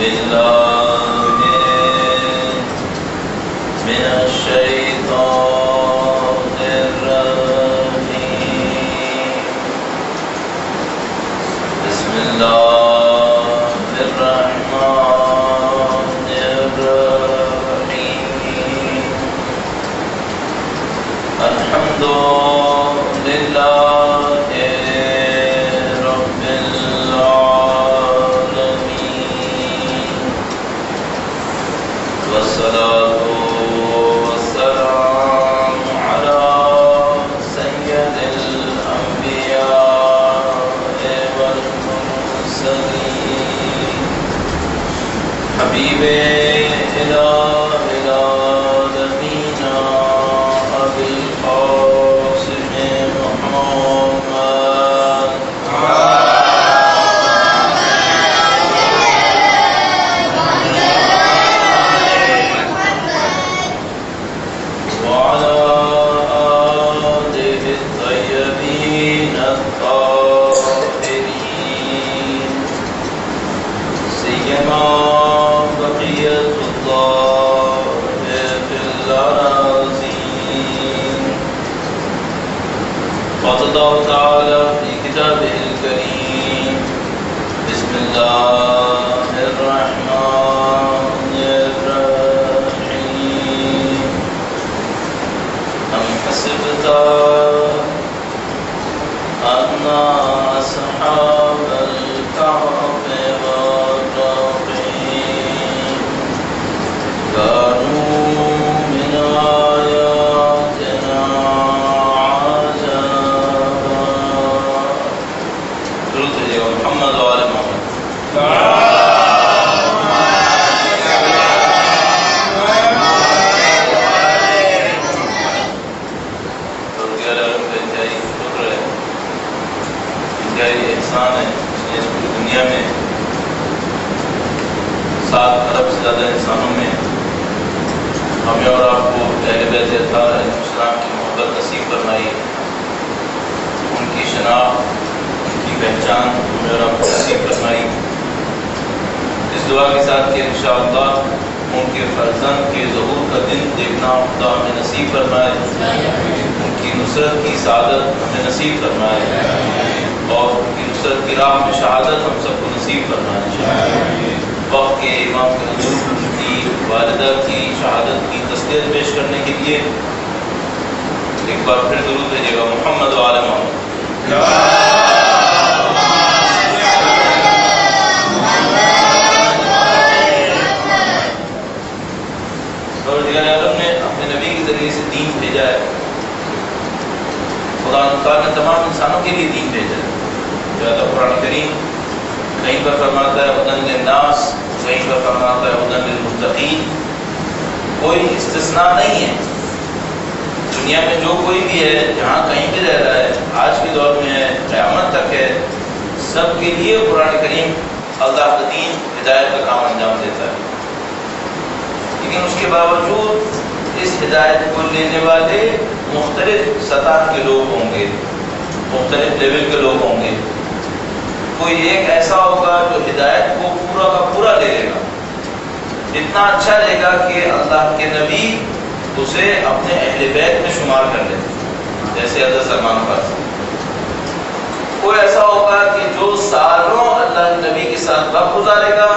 بالله من الشيطان الرجيم بسم الله الرحمن الرحيم الحمد لله والصلاة والسلام على سيد الأنبياء والمرسلين حبيب إله العالمين أبي القاسم محمد قال الله تعالى في كتابه الكريم بسم الله الرحمن الرحيم أم حسبت أن أصحاب الكهف والرقيم كانوا من آياتنا محمد وآل محمد انتہائی احسان ہے اس پوری دنیا میں 7 ارب سے زیادہ انسانوں میں ہمیں اور آپ کو اہل بیت اطہار علیہ السلام کی محبت نصیب فرمائی، ان کی شناخت پہچان ہمیں اور آپ کو نصیب فرمائی۔ اس دعا کے ساتھ کہ انشاءاللہ ان کے فرزند کے ظہور کا دن دیکھنا خدا ہمیں نصیب فرمائے، ان کی نصرت کی سعادت ہمیں نصیب فرمائے اور ان کی نصرت کی راہ میں شہادت ہم سب کو نصیب فرمائے۔ وقت کے امام کے حضور کی والدہ کی شہادت کی تسلیت پیش کرنے کے لیے ایک بار پھر درود بھیجیے گا محمد و آل محمد۔ نے اپنے نبی کے ذریعے سے دین بھیجا ہے، خدا تعالیٰ نے تمام انسانوں کے لیے دین بھیجا ہے۔ جو قرآن کریم کہیں پر فرماتا ہے ہدی للناس، کہیں پر فرماتا ہے ہدی للمتقین، کوئی استثناء نہیں ہے۔ دنیا میں جو کوئی بھی ہے، جہاں کہیں بھی رہ رہا ہے، آج کے دور میں ہے، قیامت تک ہے، سب کے لیے قرآن کریم اللہ کا دین ہدایت کا کام انجام دیتا ہے۔ لیکن اس کے باوجود اس ہدایت کو لینے والے مختلف سطح کے لوگ ہوں گے، مختلف لیول کے لوگ ہوں گے۔ کوئی ایک ایسا ہوگا جو ہدایت کو پورا کا پورا لے لے گا، اتنا اچھا لے گا کہ اللہ کے نبی اسے اپنے اہل بیت میں شمار کر لیں، جیسے حضرت سلمان فارسی۔ کوئی ایسا ہوگا کہ جو سالوں اللہ کے نبی کے ساتھ وقت گزارے گا،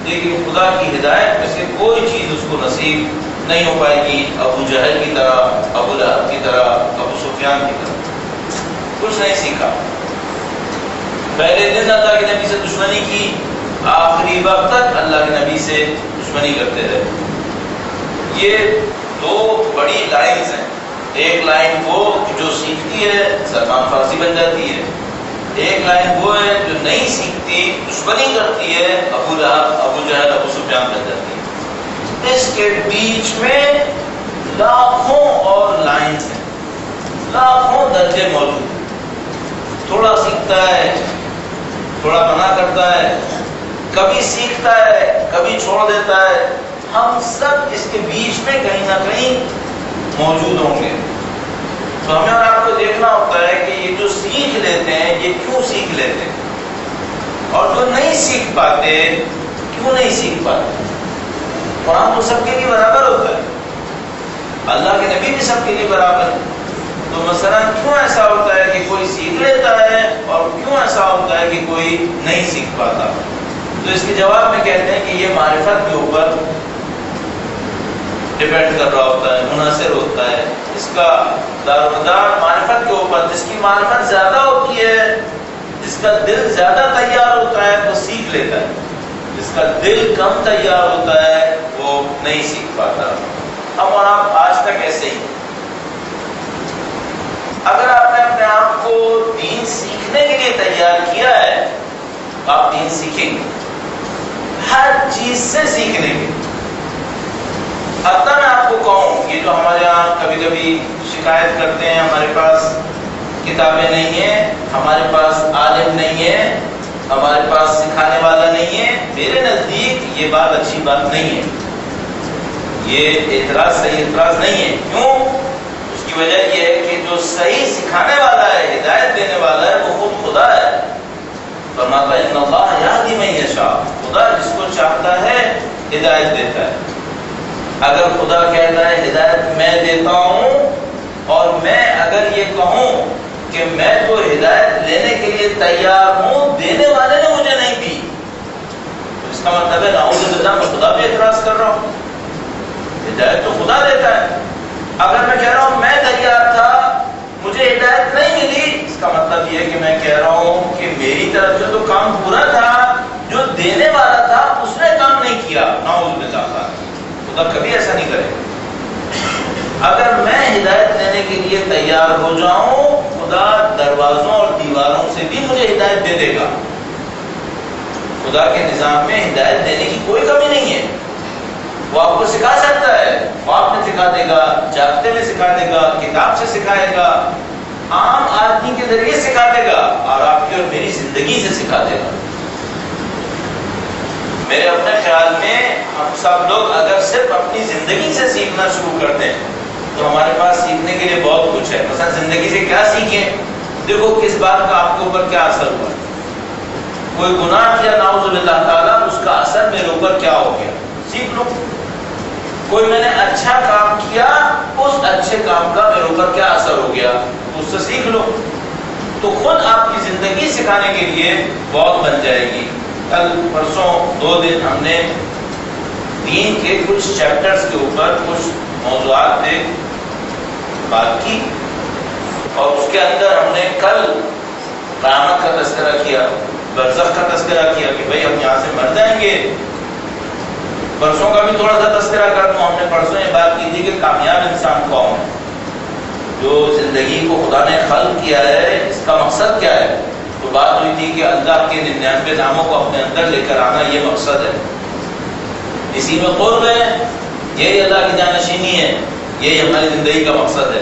لیکن خدا کی ہدایت میں سے کوئی چیز اس کو نصیب نہیں ہو پائے گی، ابو جہل کی طرح، ابو لہب کی طرح، ابو سفیان کی طرح۔ کچھ نہیں سیکھا، پہلے دن اللہ کے نبی سے دشمنی کی، آخری وقت تک اللہ کے نبی سے دشمنی کرتے رہے۔ یہ 2 بڑی لائنز ہیں، ایک لائن وہ جو سیکھتی ہے سلمان فارسی بن جاتی ہے، ایک لائن وہ ہے جو نہیں سیکھتی، دشمنی کرتی ہے، ابو لہب، ابو جہل، ابو سفیان بن جاتی ہے۔ اس کے بیچ میں لاکھوں اور لائنز ہیں، لاکھوں درجے موجود ہیں۔ تھوڑا سیکھتا ہے، تھوڑا منع کرتا ہے، کبھی سیکھتا ہے، کبھی چھوڑ دیتا ہے۔ ہم سب اس کے بیچ میں کہیں نہ کہیں موجود ہوں گے۔ تو ہمیں اور آپ کو دیکھنا ہوتا ہے کہ یہ جو سیکھ لیتے ہیں یہ کیوں سیکھ لیتے ہیں، اور جو نہیں سیکھ پاتے کیوں نہیں سیکھ پاتے؟ قرآن تو سب کے لیے برابر ہوتا ہے، اللہ کے نبی بھی سب کے لیے برابر ہے، تو مثلاً کیوں ایسا ہوتا ہے کہ کوئی سیکھ لیتا ہے اور کیوں ایسا ہوتا ہے کہ کوئی نہیں سیکھ پاتا؟ تو اس کے جواب میں کہتے ہیں کہ یہ معرفت کے اوپر ڈیپینڈ کر رہا ہوتا ہے، منحصر ہوتا ہے، اس کا دار و مدار معرفت کے اوپر۔ جس کی معرفت زیادہ ہوتی ہے، جس کا دل زیادہ تیار ہوتا ہے وہ سیکھ لیتا ہے، جس کا دل کم تیار ہوتا ہے وہ نہیں سیکھ پاتا۔ ہم اور آپ آج تک ایسے ہی، اگر آپ نے اپنے آپ کو دین سیکھنے کے لیے تیار کیا ہے تو آپ دین سیکھیں گے، ہر چیز سے سیکھنے کے۔ حتیٰ میں آپ کو کہوں، یہ جو ہمارے یہاں کبھی کبھی شکایت کرتے ہیں ہمارے پاس کتابیں نہیں ہیں، ہمارے پاس عالم نہیں ہے، ہمارے پاس سکھانے والا نہیں ہے، میرے نزدیک یہ بات اچھی بات نہیں ہے، یہ اعتراض صحیح اعتراض نہیں ہے۔ کیوں؟ اس کی وجہ یہ ہے کہ جو صحیح سکھانے والا ہے، ہدایت دینے والا ہے، وہ خود خدا ہے۔ فرماتا ہے ان اللہ یہدی من یشاء، خدا جس کو چاہتا ہے ہدایت دیتا ہے۔ اگر خدا کہتا ہے ہدایت میں دیتا ہوں، اور میں اگر یہ کہوں کہ میں تو ہدایت لینے کے لیے تیار ہوں، دینے والے نے مجھے نہیں دی، تو اس کا مطلب ہے نعوذ باللہ میں خدا پہ اعتراض کر رہا ہوں۔ ہدایت تو خدا دیتا ہے۔ اگر میں کہہ رہا ہوں میں تیار تھا، مجھے ہدایت نہیں ملی، اس کا مطلب یہ ہے کہ میں کہہ رہا ہوں کہ میری طرف سے تو کام پورا تھا، جو دینے والا تھا اس نے کام نہیں کیا۔ نعوذ باللہ، خدا کبھی ایسا نہیں کرے۔ اگر میں ہدایت لینے کے لیے تیار ہو جاؤں، خدا دروازوں اور دیواروں سے بھی مجھے ہدایت دے دے گا۔ خدا کے نظام میں ہدایت دینے کی کوئی کمی نہیں ہے، وہ آپ کو سکھا سکتا ہے، خواب میں سکھا دے گا، جاگتے میں سکھا دے گا، کتاب سے سکھائے گا، عام آدمی کے ذریعے سکھا دے گا، اور آپ کی اور میری زندگی سے سکھا دے گا۔ میرے اپنے خیال میں ہم سب لوگ اگر صرف اپنی زندگی سے سیکھنا شروع کرتے ہیں تو ہمارے پاس سیکھنے کے لیے بہت کچھ ہے۔ مثلا زندگی سے کیا سیکھیں؟ دیکھو کس بات کا آپ کے اوپر کیا اثر ہوا، کوئی گناہ کیا نعوذ باللہ تعالیٰ، اس کا اثر میرے اوپر کیا ہو گیا، سیکھ لو۔ کوئی میں نے اچھا کام کیا، اس اچھے کام کا میرے اوپر کیا اثر ہو گیا، اس سے سیکھ لو، تو خود آپ کی زندگی سکھانے کے لیے بہت بن جائے گی۔ کل پرسوں 2 دن ہم نے دین کے کچھ چیپٹرز کے اوپر کچھ موضوعات پہ بات کی، اور اس کے اندر ہم نے کل قیامت کا تذکرہ کیا، برزخ کا تذکرہ کیا کہ بھئی ہم یہاں سے مر جائیں گے۔ پرسوں کا بھی تھوڑا سا تذکرہ کر دوں، ہم نے پرسوں یہ بات کی تھی کہ کامیاب انسان کون ہے، جو زندگی کو خدا نے خلق کیا ہے، اس کا مقصد کیا ہے؟ تو بات ہوئی تھی کہ اللہ کے 99 ناموں کو اپنے اندر لے کر آنا یہ مقصد ہے، اسی میں قرب ہے، یہی اللہ کی جانشینی ہے، یہی ہماری زندگی کا مقصد ہے۔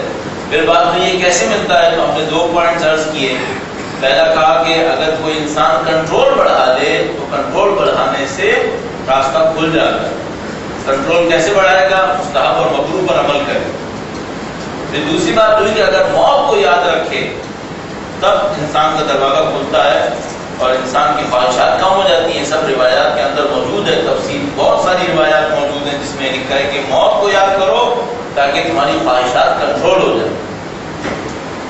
پھر بات ہوئی یہ کیسے ملتا ہے، تو ہم نے 2 پوائنٹس عرض کیے۔ پہلا کہا کہ اگر کوئی انسان کنٹرول بڑھا لے تو کنٹرول بڑھانے سے راستہ کھل جاتا ہے۔ کنٹرول کیسے بڑھائے گا؟ مستحب اور مکروہ پر عمل کرے۔ پھر دوسری بات ہوئی کہ اگر موت کو یاد رکھے تب انسان کا دروازہ کھلتا ہے اور انسان کی خواہشات کم ہو جاتی ہیں۔ سب روایات کے اندر موجود ہے، تفصیل بہت ساری روایات موجود ہیں جس میں لکھا ہے کہ موت کو یاد کرو تاکہ تمہاری خواہشات کنٹرول ہو جائے۔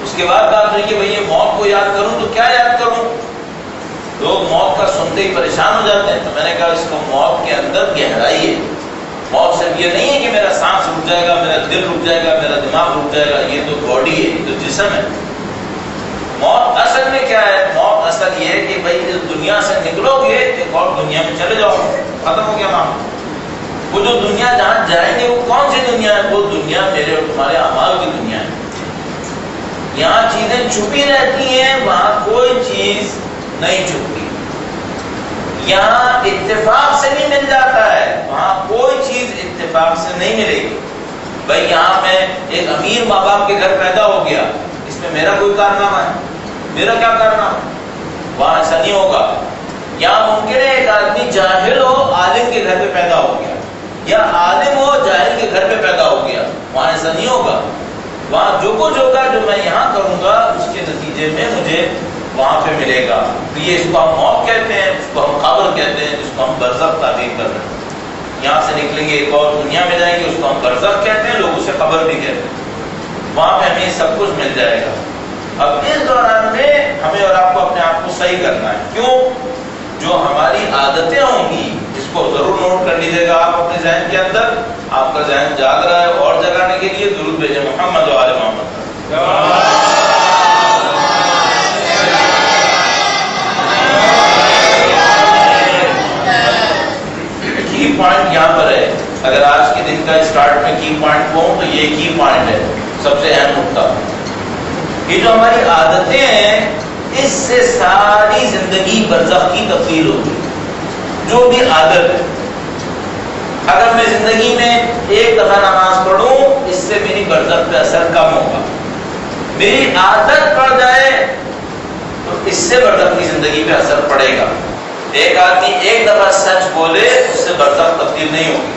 اس کے بعد بات ہوئی کہ بھئی یہ موت کو یاد کروں تو کیا یاد کروں؟ لوگ موت کا سنتے ہی پریشان ہو جاتے ہیں، تو میں نے کہا اس کو موت کے اندر گہرائی ہے۔ موت صرف یہ نہیں ہے کہ میرا سانس رک جائے گا، میرا دل رک جائے گا، میرا دماغ رک جائے گا، یہ تو باڈی ہے، یہ تو جسم ہے۔ موت اصل میں کیا ہے؟ موت اصل یہ ہے کہ بھئی اس دنیا سے نکلو گے ایک اور دنیا میں چلے جاؤ، ختم ہو گیا معاملہ۔ وہ جو دنیا جہاں جائیں گے وہ کون سی دنیا ہے؟ وہ دنیا میرے اور تمہارے اعمال کی دنیا ہے۔ یہاں چیزیں چھپی رہتی ہیں، وہاں کوئی چیز نہیں چھپتی۔ یہاں اتفاق سے بھی مل جاتا ہے، وہاں کوئی چیز اتفاق سے نہیں ملے گی۔ بھائی یہاں میں ایک امیر ماں باپ کے گھر پیدا ہو گیا، اس میں میرا کوئی کارنامہ ہے؟ میرا کیا کارنامہ؟ وہاں ایسا نہیں ہوگا۔ یہاں ممکن ہے ایک آدمی جاہل ہو، عالم کے گھر پہ پیدا ہو گیا، یا عالم ہو جاہل کے گھر پہ پیدا ہو گیا، وہاں ایسا نہیں ہوگا۔ وہاں جو کچھ ہوگا جو میں یہاں کروں گا اس کے نتیجے میں مجھے وہاں پہ ملے گا. تو یہ اس کو ہم موت کہتے ہیں, اس کو ہم قبر کہتے ہیں, جس کو ہم برزخ تعبیر کر رہے ہیں. یہاں سے نکلیں گے ایک اور دنیا میں جائیں گے, اس کو ہم برزخ کہتے ہیں, لوگ اسے قبر بھی کہتے ہیں. وہاں پہ ہمیں سب کچھ مل جائے گا. اب اس دوران میں ہمیں اور آپ کو اپنے آپ کو صحیح کرنا ہے. کیوں؟ جو ہماری عادتیں ہوں گی, اس کو ضرور نوٹ کر لیجیے گا آپ اپنے ذہن کے اندر. آپ کا ذہن جاگ رہا ہے اور جگانے کے لیے درود بھیجیں محمد و آل محمد. کی پوائنٹ یہاں پر ہے. اگر آج کے دن کا اسٹارٹ میں کی پوائنٹ کو تو یہ کی پوائنٹ ہے, سب سے اہم نقطہ. یہ جو ہماری عادتیں ہیں, اس سے ساری زندگی برزخ کی تبدیل ہوگی. جو بھی عادت ہے, اگر میں زندگی میں ایک دفعہ نماز پڑھوں, اس سے میری برزخ پہ اثر کم ہوگا. میری عادت پڑ جائے تو اس سے برزخ کی زندگی پہ اثر پڑے گا. ایک آدمی ایک دفعہ سچ بولے, اس سے برزخ تبدیل نہیں ہوگی.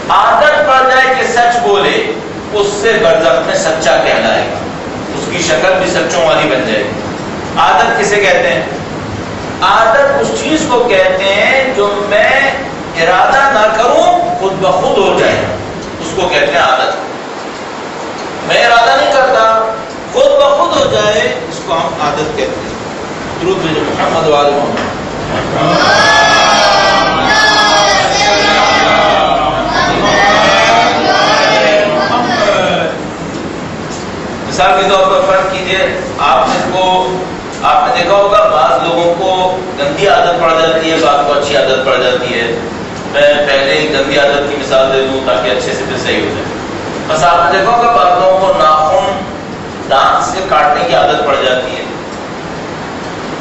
عادت پڑ جائے کہ سچ بولے, اس سے برزخ میں سچا کہلائے گا. اس کی شکل بھی سچوں والی بن جائے گی. عادت کسے کہتے ہیں؟ عادت اس چیز کو کہتے ہیں جو میں ارادہ نہ کروں خود بخود ہو جائے, اس کو کہتے ہیں عادت. میں ارادہ نہیں کرتا, خود بخود ہو جائے, اس کو ہم عادت کہتے ہیں. درود بھیجو محمد و آل محمد. مثال کے طور پر فرض کیجیے, آپ نے دیکھا ہوگا بعض لوگوں کو گندی عادت پڑ جاتی ہے, بعض کو اچھی عادت پڑ جاتی ہے. میں پہلے ہی گندی عادت کی مثال دے دوں تاکہ اچھے سے صحیح ہو جائے. بس آپ نے دیکھا ہوگا بعض لوگوں کو ناخن دانت سے کاٹنے کی عادت پڑ جاتی ہے.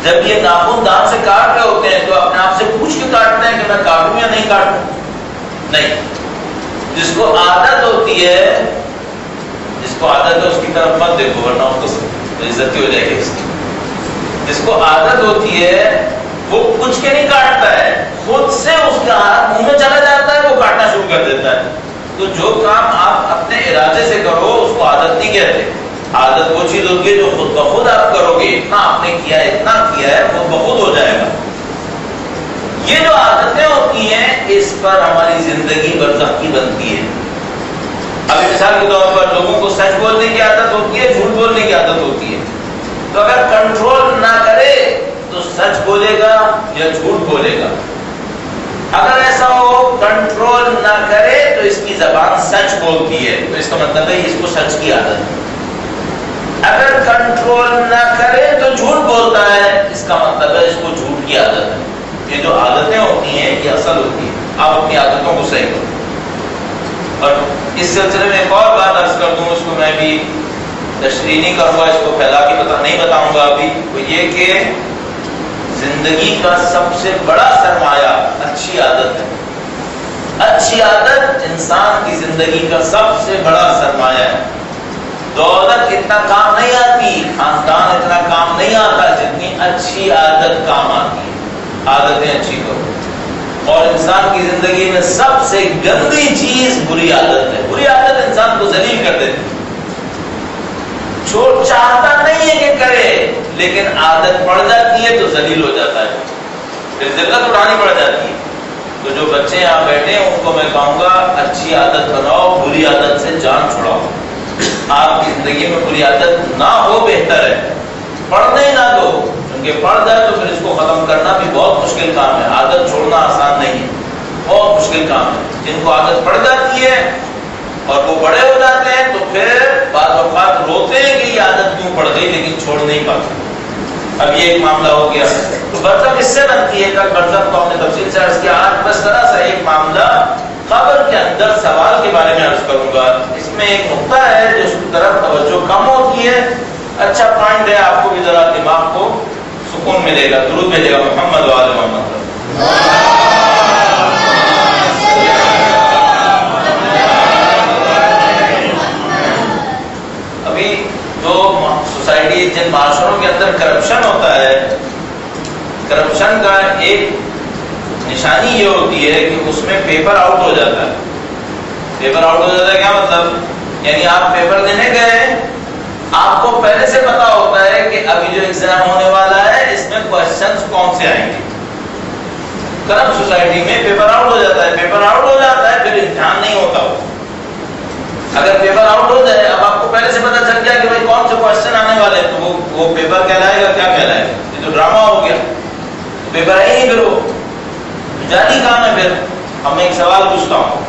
جب یہ ناخن دانت سے کاٹ رہے ہوتے ہیں تو اپنے آپ سے پوچھ کے کاٹتے ہیں کہ میں کاٹوں یا نہیں کاٹوں. نہیں, جس کو عادت ہوتی ہے, جس کو عادت ہے اس کی طرف مت دیکھو ورنہ اس کو عزت ہو جائے گی اس کی. جس کو عادت ہوتی ہے وہ پوچھ کے نہیں کاٹتا ہے, خود سے اس کا ہاتھ منہ میں چلا جاتا ہے, وہ کاٹنا شروع کر دیتا ہے. تو جو کام آپ اپنے ارادے سے کرو اس کو عادت نہیں کہتے. عادت وہ چیز ہوتی ہے جو خود بخود آپ کرو گے, اتنا آپ نے کیا ہے, اتنا کیا ہے, خود بخود ہو جائے گا. یہ جو عادتیں ہوتی ہیں, اس پر ہماری زندگی برزخ کی بنتی ہے. ابھی مثال کے طور پر لوگوں کو سچ بولنے کی عادت ہوتی ہے, جھوٹ بولنے کی عادت ہوتی ہے. تو اگر کنٹرول نہ کرے تو سچ بولے گا یا جھوٹ بولے گا. اگر ایسا ہو کنٹرول نہ کرے تو اس کی زبان سچ بولتی ہے, تو اس کا مطلب ہے اس کو سچ کی عادت ہے. اگر کنٹرول نہ کرے تو جھوٹ بولتا ہے, اس کا مطلب ہے اس کو جھوٹ کی عادت ہے. یہ جو عادتیں ہوتی ہیں یہ اصل ہوتی ہیں. آپ اپنی عادتوں کو صحیح کرو. اور اس سلسلے میں ایک اور بات عرض کر دوں, اس کو میں بھی تشریح نہیں کروں گا, اس کو پھیلا کے نہیں بتاؤں گا ابھی. وہ یہ کہ زندگی کا سب سے بڑا سرمایہ اچھی عادت ہے. اچھی عادت انسان کی زندگی کا سب سے بڑا سرمایہ ہے. دولت اتنا کام نہیں آتی, خاندان اتنا کام نہیں آتا جتنی اچھی عادت کام آتی ہے. عادتیں اچھی کرو. اور انسان کی زندگی میں سب سے گندی چیز بری عادت ہے. بری عادت انسان کو ذلیل کر دیتی ہے. چھوڑ چاہتا نہیں ہے کہ کرے, لیکن عادت پڑ جاتی ہے تو ذلیل ہو جاتا ہے, پھر ذلت اٹھانی پڑ جاتی ہے. تو جو بچے یہاں بیٹھے ہیں ان کو میں کہوں گا اچھی عادت بناؤ, بری عادت سے جان چھڑاؤ. آپ کی زندگی میں بری عادت نہ ہو بہتر ہے. پڑھنے نہ دو, کیونکہ پڑھ جائے تو پھر اس کو ختم کرنا بھی بہت مشکل کام ہے. عادت چھوڑنا آسان نہیں ہے, بہت مشکل کام ہے. جن کو عادت پڑ جاتی ہے اور وہ بڑے ہو جاتے ہیں تو پھر بعض اوقات روتے ہیں کہ یہ عادت کیوں پڑ گئی, لیکن چھوڑ نہیں پاتے. اب یہ ایک معاملہ ہو گیا. تو برزخ اس سے بنتی ہے. کل برزخ کو ہم نے تفصیل سے عرض کیا. آج بس ذرا سا ایک معاملہ قبر کے اندر سوال کے بارے میں عرض کروں گا. اس میں ایک نقطہ ہے جو اس کی طرف توجہ کم ہوتی ہے. اچھا پوائنٹ ہے, آپ کو بھی ذرا دماغ کو سکون ملے گا. درود بھیجے گا محمد و آل محمد. ابھی جو سوسائٹی, جن معاشروں کے اندر کرپشن ہوتا ہے, کرپشن کا ایک نشانی یہ ہوتی ہے کہ اس میں پیپر آؤٹ ہو جاتا ہے. پیپر آؤٹ ہو جاتا ہے کیا مطلب؟ یعنی آپ پیپر دینے گئے آپ کو پہلے سے پتا ہوتا ہے کہ ابھی جو ایگزام ہونے والا ہے اس میں کوشچنز کون سے آئیں گے. کرم سوسائٹی میں پیپر آؤٹ ہو جاتا ہے، پیپر آؤٹ ہو جاتا ہے پھر امتحان نہیں ہوتا. اگر پیپر آؤٹ ہو جائے، اب آپ کو پہلے سے پتا چل گیا کہ بھائی کون سے کوشچن آنے والے ہیں، تو وہ پیپر کہلائے گا، کیا کہلائے گا؟ یہ تو ڈرامہ ہو گیا، پیپر ہے ہی. پھر وہ جانی کام ہے. پھر اب میں ایک سوال پوچھتا ہوں،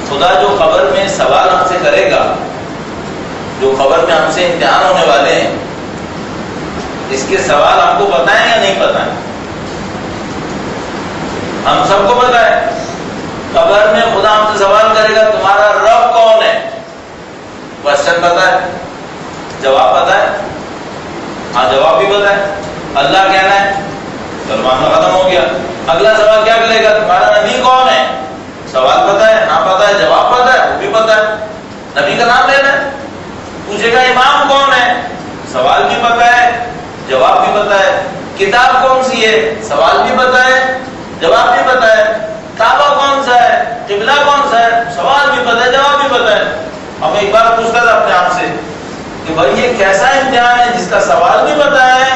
خدا جو قبر میں سوال ہم سے کرے گا، جو قبر میں ہم سے امتحان ہونے والے ہیں، اس کے سوال آپ کو پتہ ہے یا نہیں پتہ ہے؟ ہم سب کو پتہ ہے. قبر میں خدا ہم سے سوال کرے گا تمہارا رب کون ہے؟ کوشچن پتہ ہے، جواب پتہ ہے؟ ہاں جواب بھی پتہ ہے. اللہ کہنا ہے، چلو معاملہ ختم ہو گیا. اگلا سوال کیا کرے گا؟ تمہارا نبی کون ہے؟ سوال پتہ ہے، ہاں پتہ ہے، جواب پتہ ہے، وہ بھی پتہ ہے. نبی کا نام لینا ہے. پوچھے گا امام کون ہے؟ سوال بھی پتہ ہے، جواب بھی پتہ ہے. کتاب کون سی ہے؟ سوال بھی پتہ ہے، جواب بھی پتہ ہے. کعبہ کون سا ہے؟ قبلہ کون سا ہے؟ سوال بھی پتہ ہے، جواب بھی پتہ ہے. اب ایک بار پوچھتا تھا اپنے آپ سے کہ بھائی یہ کیسا امتحان ہے جس کا سوال بھی پتہ ہے،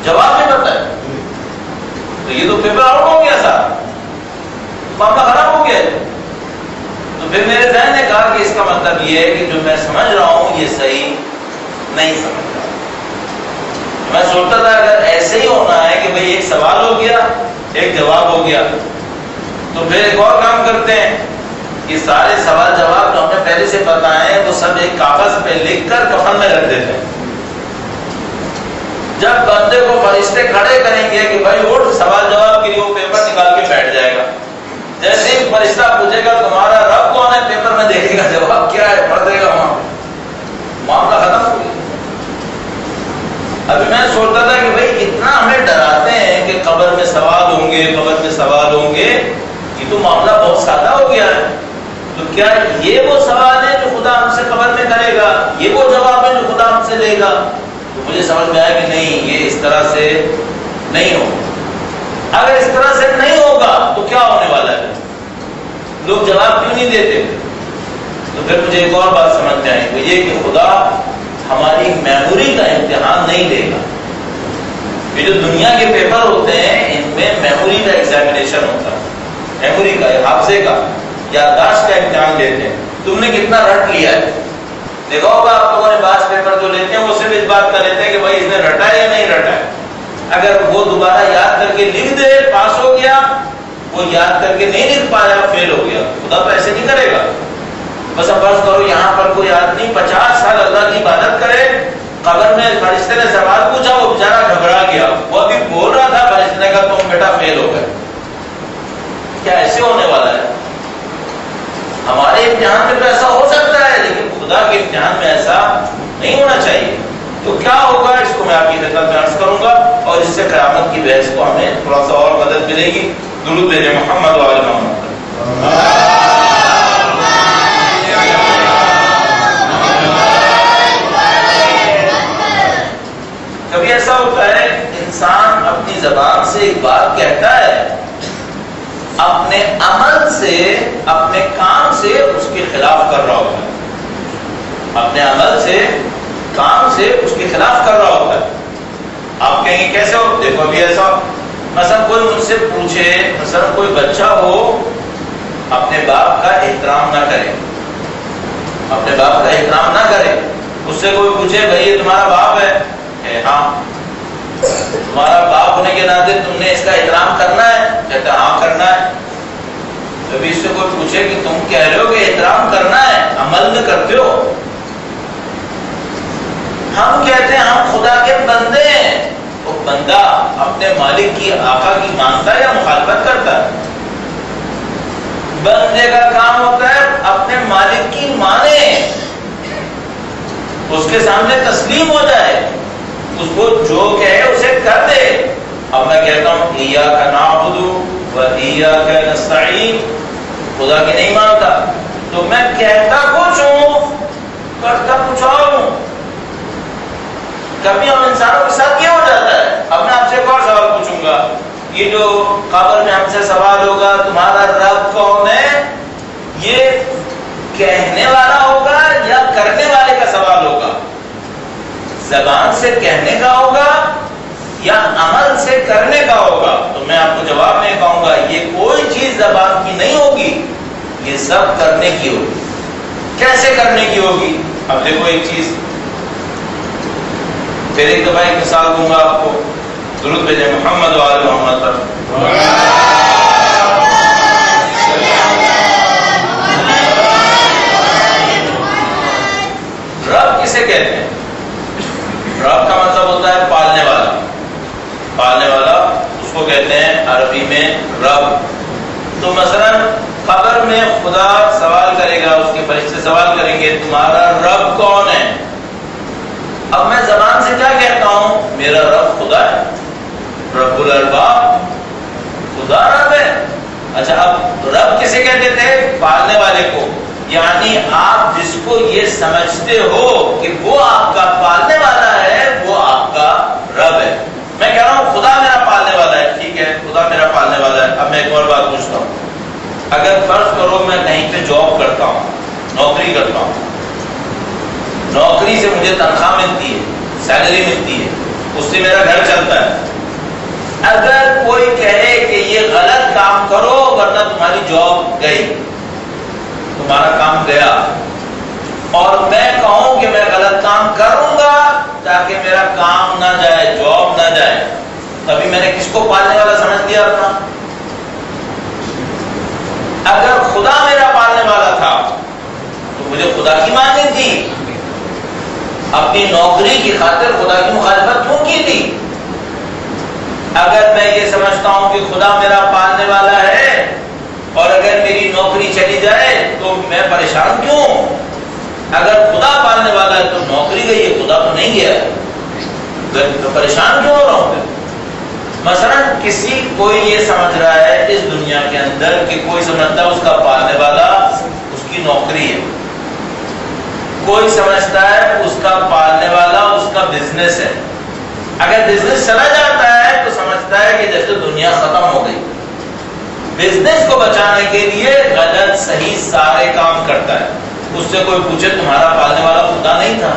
جواب بھی پتہ ہے؟ تو یہ تو پیپر آؤٹ ہو گیا سر، معاملہ خراب ہو گیا. تو پھر میرے ذہن نے کہا کہ اس کا مطلب یہ ہے کہ جو میں سمجھ رہا ہوں یہ صحیح نہیں سمجھ رہا. میں سوچتا تھا اگر ایسے ہی ہونا ہے کہ بھئی ایک سوال ہو گیا ایک جواب ہو گیا، تو پھر ایک اور کام کرتے ہیں کہ سارے سوال جواب جو ہمیں پہلے سے پتہ ہے وہ سب ایک کاغذ پہ لکھ کر کفن میں رکھ دیتے ہیں. جب بندے کو فرشتے کھڑے کریں گے کہ بھائی اٹھ سوال جواب کے لیے، وہ پیپر نکال کے بیٹھ جائے گا. جیسے ہی فرشتہ پوچھے گا تمہارا رب کون ہے، پیپر میں دیکھے گا جواب کیا ہے، پڑھ دے گا، وہاں معاملہ ختم ہو گیا. ابھی میں سوچتا تھا کہ بھائی اتنا ہمیں ڈراتے ہیں کہ قبر میں سوال ہوں گے، قبر میں سوال ہوں گے، یہ تو معاملہ بہت سادہ ہو گیا ہے. تو کیا یہ وہ سوال ہے جو خدا ہم سے قبر میں کرے گا؟ یہ وہ جواب ہے جو خدا ہم سے لے گا؟ تو مجھے سمجھ میں آیا کہ نہیں، یہ اس طرح سے نہیں ہوگا. اگر اس طرح سے نہیں ہوگا تو کیا ہونے والا ہے؟ لوگ جواب کیوں نہیں دیتے؟ تو پھر مجھے ایک اور بات سمجھ میں آئی، وہ یہ کہ خدا ہماری میموری کا امتحان نہیں لے گا. یہ جو دنیا کے پیپر ہوتے ہیں ان میں میموری کا ایگزامینیشن ہوتا ہے، میموری کا، حافظے کا، یادداشت کا امتحان لیتے ہیں. تم نے کتنا رٹ لیا ہے. دیکھا ہوگا آپ لوگوں نے بعض پیپر جو لیتے ہیں وہ صرف اس بات کا لیتے ہیں کہ بھائی اس نے رٹا ہے یا نہیں رٹا ہے. اگر وہ دوبارہ یاد کر کے لکھ دے پاس ہو گیا، وہ یاد کر کے نہیں لکھ پایا فیل ہو گیا. خدا تو ایسے نہیں کرے گا. بس اب فرض کرو یہاں پر کوئی آدمی 50 سال اللہ کی عبادت کرے، قبر میں فرشتے نے سوال پوچھا، وہ بیچارہ گھبرا گیا، وہ ابھی بول رہا تھا، فرشتے نے کہا تم بیٹا فیل ہو گئے. کیا ایسے ہونے والا ہے؟ ہمارے امتحان میں تو ایسا ہو سکتا ہے لیکن خدا کے امتحان میں ایسا نہیں ہونا چاہیے. تو کیا ہوگا اس کو میں آپ کی خدمت میں عرض کروں گا، اور اس سے قیامت کی بحث کو ہمیں تھوڑا سا اور مدد ملے گی. درود بھیجیں محمد و آل محمد. کبھی ایسا ہوتا ہے انسان اپنی زبان سے ایک بات کہتا ہے، اپنے عمل سے، اپنے کام سے اس کے خلاف کر رہا ہوتا ہے. اپنے عمل سے، کام سے اس کے خلاف کر رہا ہوتا ہے. آپ کہیں گے کیسے ہو؟ دیکھو ابھی ایسا مثلا کوئی مجھ سے پوچھے، مثلا کوئی بچہ ہو اپنے باپ کا احترام نہ کرے، اپنے باپ کا احترام نہ کرے، اس سے کوئی پوچھے بھائی یہ تمہارا باپ ہے؟ ہاں. تمہارا باپ ہونے کے ناطے تم نے اس کا احترام کرنا ہے؟ کہتا ہاں کرنا ہے. کبھی اس سے کوئی پوچھے کہ تم کہہ رہے ہو کہ احترام کرنا ہے، عمل میں کرتے ہو؟ ہم کہتے ہیں ہم خدا کے بندے ہیں. وہ بندہ اپنے مالک کی، آقا کی مانتا ہے یا مخالفت کرتا ہے؟ بندے کا کام ہوتا ہے اپنے مالک کی مانے، اس کے سامنے تسلیم ہو جائے، اس کو جو کہے اسے کر دے. اب میں کہتا ہوں ایاک نعبد و ایاک نستعین، خدا کی نہیں مانتا تو میں کہتا کچھ ہوں کرتا کچھ اور ہوں. کبھی ہم انسانوں کے ساتھ کیا ہو جاتا ہے. اب میں آپ سے ایک اور سوال پوچھوں گا، یہ جو قبر میں ہم سے سوال ہوگا تمہارا رب کون ہے، یہ کہنے والا ہوگا یا کرنے والے کا زبان سے کہنے کا ہوگا یا عمل سے کرنے کا ہوگا؟ تو میں آپ کو جواب میں کہوں گا یہ کوئی چیز زبان کی نہیں ہوگی، یہ سب کرنے کی ہوگی۔ کیسے کرنے کی ہوگی؟ اب دیکھو ایک چیز پھر ایک دفعہ ایک مثال دوں گا آپ کو، درود بھیجیں محمد و آل محمد پر۔ رب کسے کہتے ہیں؟ رب کا مطلب ہوتا ہے پالنے والا، پالنے والا اس کو کہتے ہیں عربی میں رب۔ تو مثلا قبر میں خدا سوال کرے گا، اس کے فرشتے سوال کریں گے تمہارا رب کون ہے؟ اب میں زبان سے کیا کہتا ہوں؟ میرا رب خدا ہے، رب الارباب، خدا رب ہے۔ اچھا اب رب کسے کہتے تھے؟ پالنے والے کو، یعنی آپ جس کو یہ سمجھتے ہو کہ وہ آپ کا پالنے والا ہے وہ آپ کا رب ہے۔ میں کہہ رہا ہوں خدا میرا پالنے والا ہے، ٹھیک ہے خدا میرا پالنے والا ہے۔ اب میں ایک اور بات پوچھتا ہوں، اگر فرض کرو میں کہیں پہ جاب کرتا ہوں، نوکری کرتا ہوں، نوکری سے مجھے تنخواہ ملتی ہے، سیلری ملتی ہے، اس سے میرا گھر چلتا ہے۔ اگر کوئی کہے کہ یہ غلط کام کرو ورنہ تمہاری جاب گئی، تمہارا کام گیا، اور میں کہوں کہ میں غلط کام کروں گا تاکہ میرا کام نہ جائے، جاب نہ جائے، تبھی میں نے کس کو پالنے والا سمجھ لیا اپنا؟ اگر خدا میرا پالنے والا تھا تو مجھے خدا کی ماننی تھی، اپنی نوکری کی خاطر خدا کی مخالفت کیوں کی تھی؟ اگر میں یہ سمجھتا ہوں کہ خدا میرا پالنے والا ہے اور اگر میری نوکری چلی جائے تو میں پریشان کیوں؟ اگر خدا پالنے والا ہے تو نوکری گئی ہے، خدا تو نہیں گیا ہے، تو پریشان کیوں ہو رہا ہوں؟ مثلا کسی کوئی یہ سمجھ رہا ہے اس دنیا کے اندر کہ کوئی سمجھتا ہے اس کا پالنے والا اس کی نوکری ہے، کوئی سمجھتا ہے اس کا پالنے والا اس کا بزنس ہے۔ اگر بزنس چلا جاتا ہے تو سمجھتا ہے کہ جیسے دنیا ختم ہو گئی۔ بزنس کو بچانے کے لیے غلط صحیح سارے کام کرتا ہے۔ اس سے کوئی پوچھے تمہارا پالنے والا خدا نہیں تھا؟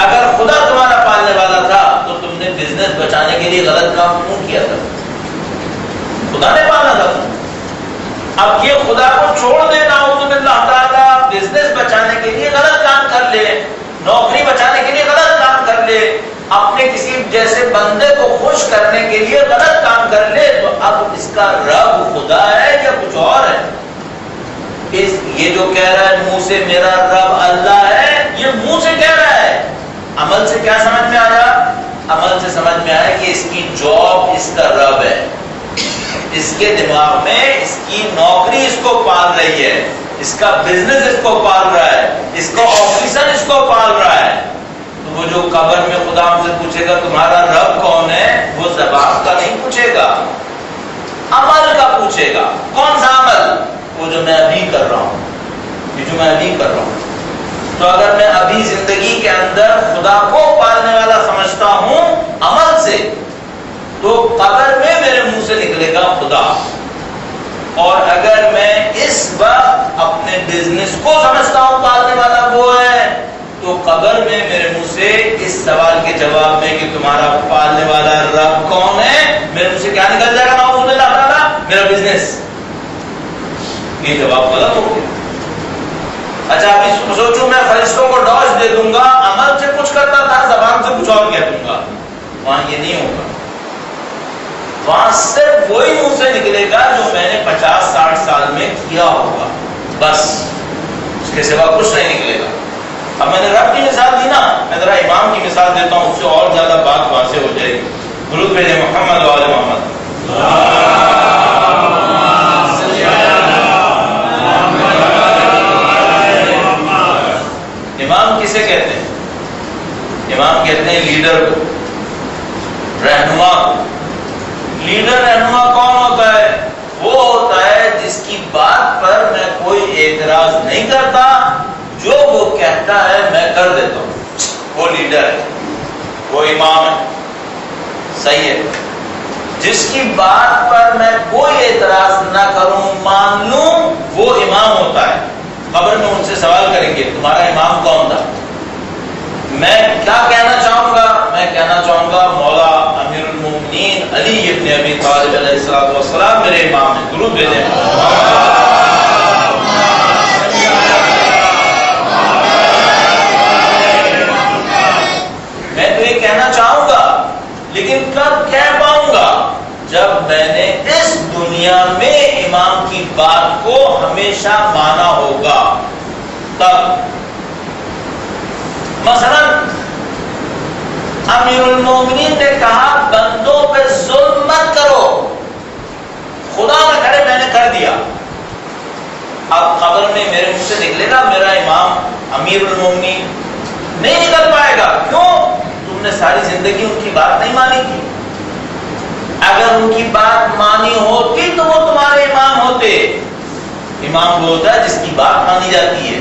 اگر خدا تمہارا پالنے والا تھا تو تم نے بزنس بچانے کے لیے غلط کام کیوں کیا تھا؟ خدا نے پالا تھا۔ اب یہ خدا کو چھوڑ دینا اعوذ باللہ تعالیٰ، بزنس بچانے کے لیے غلط کام کر لے، نوکری بچانے کے لیے غلط کام کر لے، اپنے کسی جیسے بندے کو خوش کرنے کے لیے غلط کام کر لے، تو اب اس کا رب خدا ہے یا کچھ اور ہے؟ یہ جو کہہ رہا ہے منہ سے میرا رب اللہ ہے، یہ منہ سے کہہ رہا ہے، عمل سے کیا سمجھ میں آیا؟ عمل سے سمجھ میں آیا کہ اس کی جاب اس کا رب ہے، اس کے دماغ میں اس کی نوکری اس کو پال رہی ہے، اس کا بزنس اس کو پال رہا ہے، اس کا آفیسر اس کو پال رہا ہے۔ تو وہ جو قبر میں خدا ہم سے پوچھے گا تمہارا رب کون ہے، وہ زبان کا نہیں پوچھے گا، عمل کا پوچھے گا۔ کون سا عمل؟ وہ جو میں ابھی کر رہا ہوں، یہ جو میں ابھی کر رہا ہوں۔ تو اگر میں ابھی زندگی کے اندر خدا کو پالنے والا سمجھتا ہوں عمل سے، تو قبر میں میرے منہ سے نکلے گا خدا، اور اگر میں اس وقت اپنے بزنس کو سمجھتا ہوں پالنے والا وہ ہے، تو قبر میں میرے منہ سے اس سوال کے جواب میں کہ تمہارا پالنے والا رب کون ہے، میرے منہ سے کیا نکل جائے گا؟ نعوذ باللہ تعالیٰ میرا بزنس۔ یہ جواب غلط ہو گیا۔ اچھا ابھی سوچوں میں فرشتوں کو ڈاش دے دوں گا، عمل سے کچھ کرتا تھا، زبان سے کچھ اور کہہ دوں گا، وہاں یہ نہیں ہوگا۔ وہاں صرف وہی منہ سے نکلے گا جو میں نے 50-60 سال میں کیا ہوگا، بس اس کے سوا کچھ نہیں نکلے گا۔ اب میں نے رب کی مثال دی نا، میں ذرا امام کی مثال دیتا ہوں، اس سے اور زیادہ بات واضح ہو جائے گی۔ درود بھیجیں محمد و آل محمد۔ امام کسے کہتے ہیں؟ امام کہتے ہیں لیڈر کو، رہنما کو۔ لیڈر رہنما کون ہوتا ہے؟ وہ ہوتا ہے جس کی بات پر میں کوئی اعتراض نہیں کرتا، جو وہ کہتا ہے میں کر دیتا ہوں، وہ لیڈر ہے، وہ امام ہے۔ صحیح ہے؟ جس کی بات پر میں کوئی اعتراض نہ کروں، مان لوں، وہ امام ہوتا ہے۔ قبر میں ان سے سوال کریں گے تمہارا امام کون تھا؟ میں کیا کہنا چاہوں گا؟ میں کہنا چاہوں گا مولا امیر المومنین علی ابن ابی طالب علیہ السلام میرے امام ہیں، درود بھیجیں۔ میں تو یہ کہنا چاہوں گا، لیکن کب کہہ پاؤں گا؟ جب میں نے اس دنیا میں امام کی بات کو ہمیشہ مانا ہوگا تب۔ مثلا امیر المومنین نے کہا بندوں پہ ظلم مت کرو، خدا نہ کرے میں نے کر دیا، اب قبر میں میرے منہ سے نکلے گا میرا امام امیر المومنین؟ نہیں نکل پائے گا۔ کیوں؟ تم نے ساری زندگی ان کی بات نہیں مانی تھی۔ اگر ان کی بات مانی ہوتی تو وہ تمہارے امام ہوتے۔ امام وہ ہوتا ہے جس کی بات مانی جاتی ہے،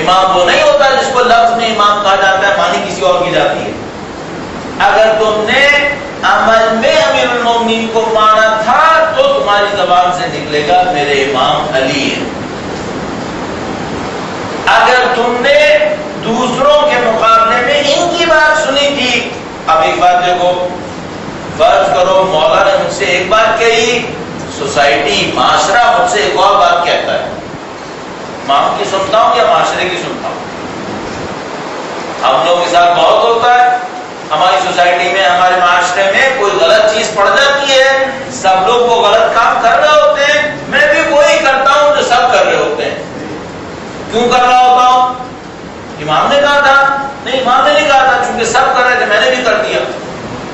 امام وہ نہیں ہوتا جس کو لفظ میں امام کہا جاتا ہے، مانی کسی اور کی جاتی ہے۔ اگر تم نے عمل میں امیر المومنین کو مانا تھا تو تمہاری زبان سے نکلے گا میرے امام علی ہے۔ اگر تم نے دوسروں کے مقابلے میں ان کی بات سنی تھی، اب ایک بات دیکھو، فرض کرو مولا نے مجھ سے ایک بات کہی، سوسائٹی معاشرہ مجھ سے ایک اور بات کہتا ہے، امام کی سنتا ہوں یا معاشرے کی سنتا ہوں؟ ہم لوگ کے ساتھ بہت ہوتا ہے، ہماری سوسائٹی میں ہمارے معاشرے میں کوئی غلط چیز پڑ جاتی ہے، سب لوگ وہ غلط کام کر رہے ہوتے ہیں، میں بھی وہی کرتا ہوں جو سب کر رہے ہوتے ہیں۔ کیوں کر رہا ہوتا ہوں؟ امام نے کہا تھا؟ نہیں، امام نے نہیں کہا تھا، چونکہ سب کر رہے تھے میں نے بھی کر دیا۔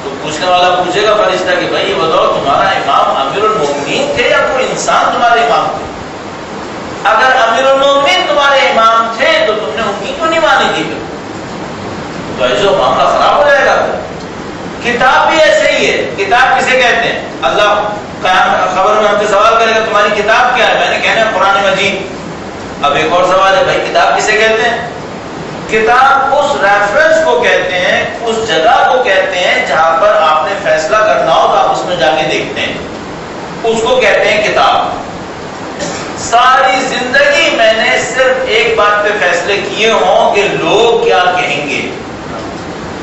تو پوچھنے والا پوچھے گا فرشتہ کہ بھائی یہ بتاؤ تمہارا امام امیر المومنین تھے یا کوئی انسان تمہارے امام تھے؟ اگر امیر المومنین تمہارے امام تھے تو تم نے ان کی کیوں نہیں مانی تھی؟ تو ایسا معاملہ خراب ہو جائے گا۔ کتاب بھی ایسے ہی ہے۔ کتاب کسے کہتے ہیں؟ اللہ خبر میں ہم سے سوال کرے گا تمہاری کتاب کیا ہے؟ میں نے کہنا ہے قرآن مجید۔ اب ایک اور سوال ہے، بھائی کتاب کسے کہتے ہیں؟ کتاب اس ریفرنس کو کہتے ہیں، اس جگہ کو کہتے ہیں جہاں پر آپ نے فیصلہ کرنا ہو تو آپ اس میں جا کے دیکھتے ہیں، اس کو کہتے ہیں کتاب۔ ساری زندگی میں نے صرف ایک بات پہ فیصلے کیے ہوں کہ لوگ کیا کہیں گے،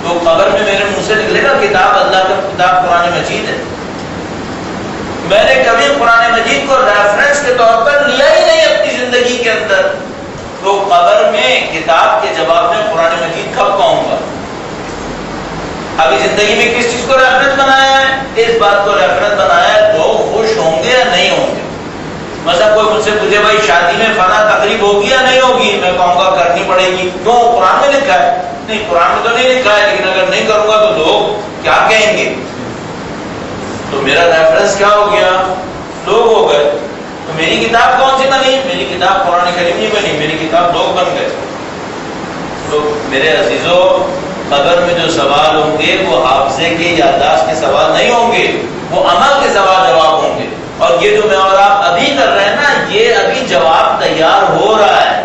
تو قبر میں میرے منہ سے نکلے گا کتاب اللہ کا کتاب قرآن مجید ہے۔ میں نے کبھی قرآن مجید کو ریفرنس کے طور پر لیا ہی نہیں اپنی زندگی کے اندر، تو قبر میں کتاب کے جواب میں قرآن مجید کب کہوں گا؟ ابھی زندگی میں کس چیز کو ریفرنس بنایا ہے؟ اس بات کو ریفرنس بنایا ہے لوگ خوش ہوں گے یا نہیں ہوں گے۔ مثلا کوئی مجھ سے پوچھے بھائی شادی میں فلاں تقریب ہوگی یا نہیں ہوگی، میں کہوں گا کرنی پڑے گی۔ کیوں؟ قرآن میں لکھا ہے۔ نہیں، قرآن میں تو نہیں لکھا ہے، لیکن اگر نہیں کروں گا تو لوگ کیا کہیں گے؟ تو میرا ریفرنس کیا ہو گیا؟ لوگ ہو گئے۔ تو میری کتاب کون سی بنی؟ میری کتاب قرآن کریم نہیں بنی، میری کتاب لوگ بن گئے۔ تو میرے عزیزو، قبر میں جو سوال ہوں گے وہ حافظے کے یادداشت کے سوال نہیں ہوں گے، وہ عمل کے سوال جواب ہوں گے۔ اور یہ جو میں اور آپ ابھی کر رہے ہیں نا، یہ ابھی جواب تیار ہو رہا ہے۔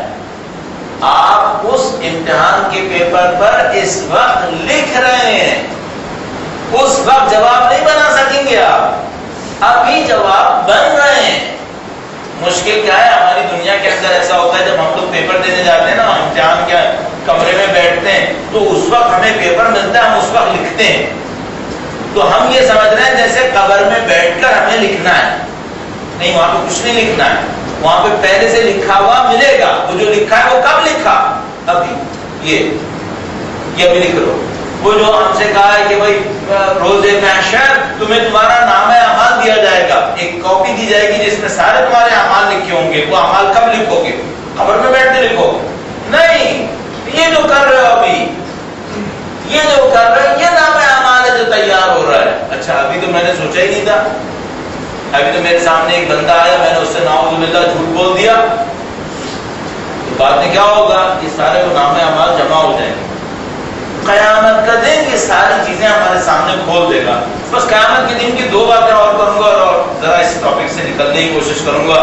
آپ اس امتحان کے پیپر پر اس وقت لکھ رہے ہیں، اس وقت جواب نہیں بنا سکیں گے آپ، ابھی جواب بن رہے ہیں۔ مشکل کیا ہے؟ ہماری دنیا کے اندر ایسا ہوتا ہے جب ہم لوگ پیپر دینے جاتے ہیں نا، امتحان کے کمرے میں بیٹھتے ہیں تو اس وقت ہمیں پیپر ملتا ہے، ہم اس وقت لکھتے ہیں، تو ہم یہ سمجھ رہے ہیں جیسے قبر میں بیٹھ کر ہمیں لکھنا ہے۔ نہیں، وہاں پہ کچھ نہیں لکھنا ہے، وہاں پہ پہلے سے لکھا ہوا ملے گا۔ وہ جو لکھا ہے وہ کب لکھا؟ ابھی یہ ابھی لکھ لو۔ وہ جو ہم سے کہا ہے کہ بھائی روز محشر تمہیں تمہارا نام اعمال دیا جائے گا، ایک کاپی دی جائے گی جس میں سارے تمہارے اعمال لکھے ہوں گے، وہ اعمال کب لکھو گے؟ قبر میں بیٹھ کے لکھو گے؟ نہیں، یہ جو کر رہے ہو ابھی، یہ جو کر رہے ہو، یہ نام اعمال ہے جو تیار ہو رہا ہے۔ اچھا، ابھی تو میں نے سوچا ہی نہیں تھا، ابھی تو میرے سامنے ایک بندہ آیا، میں نے اس سے نعوذ باللہ جھوٹ بول دیا، تو بعد میں کیا ہوگا؟ یہ سارے وہ نام اعمال جمع ہو جائیں گے۔ قیامت کا دن یہ ساری چیزیں ہمارے سامنے کھول دے گا۔ بس قیامت کے دن کی دو باتیں اور کروں گا اور ذرا اس ٹاپک سے نکلنے کی کوشش کروں گا۔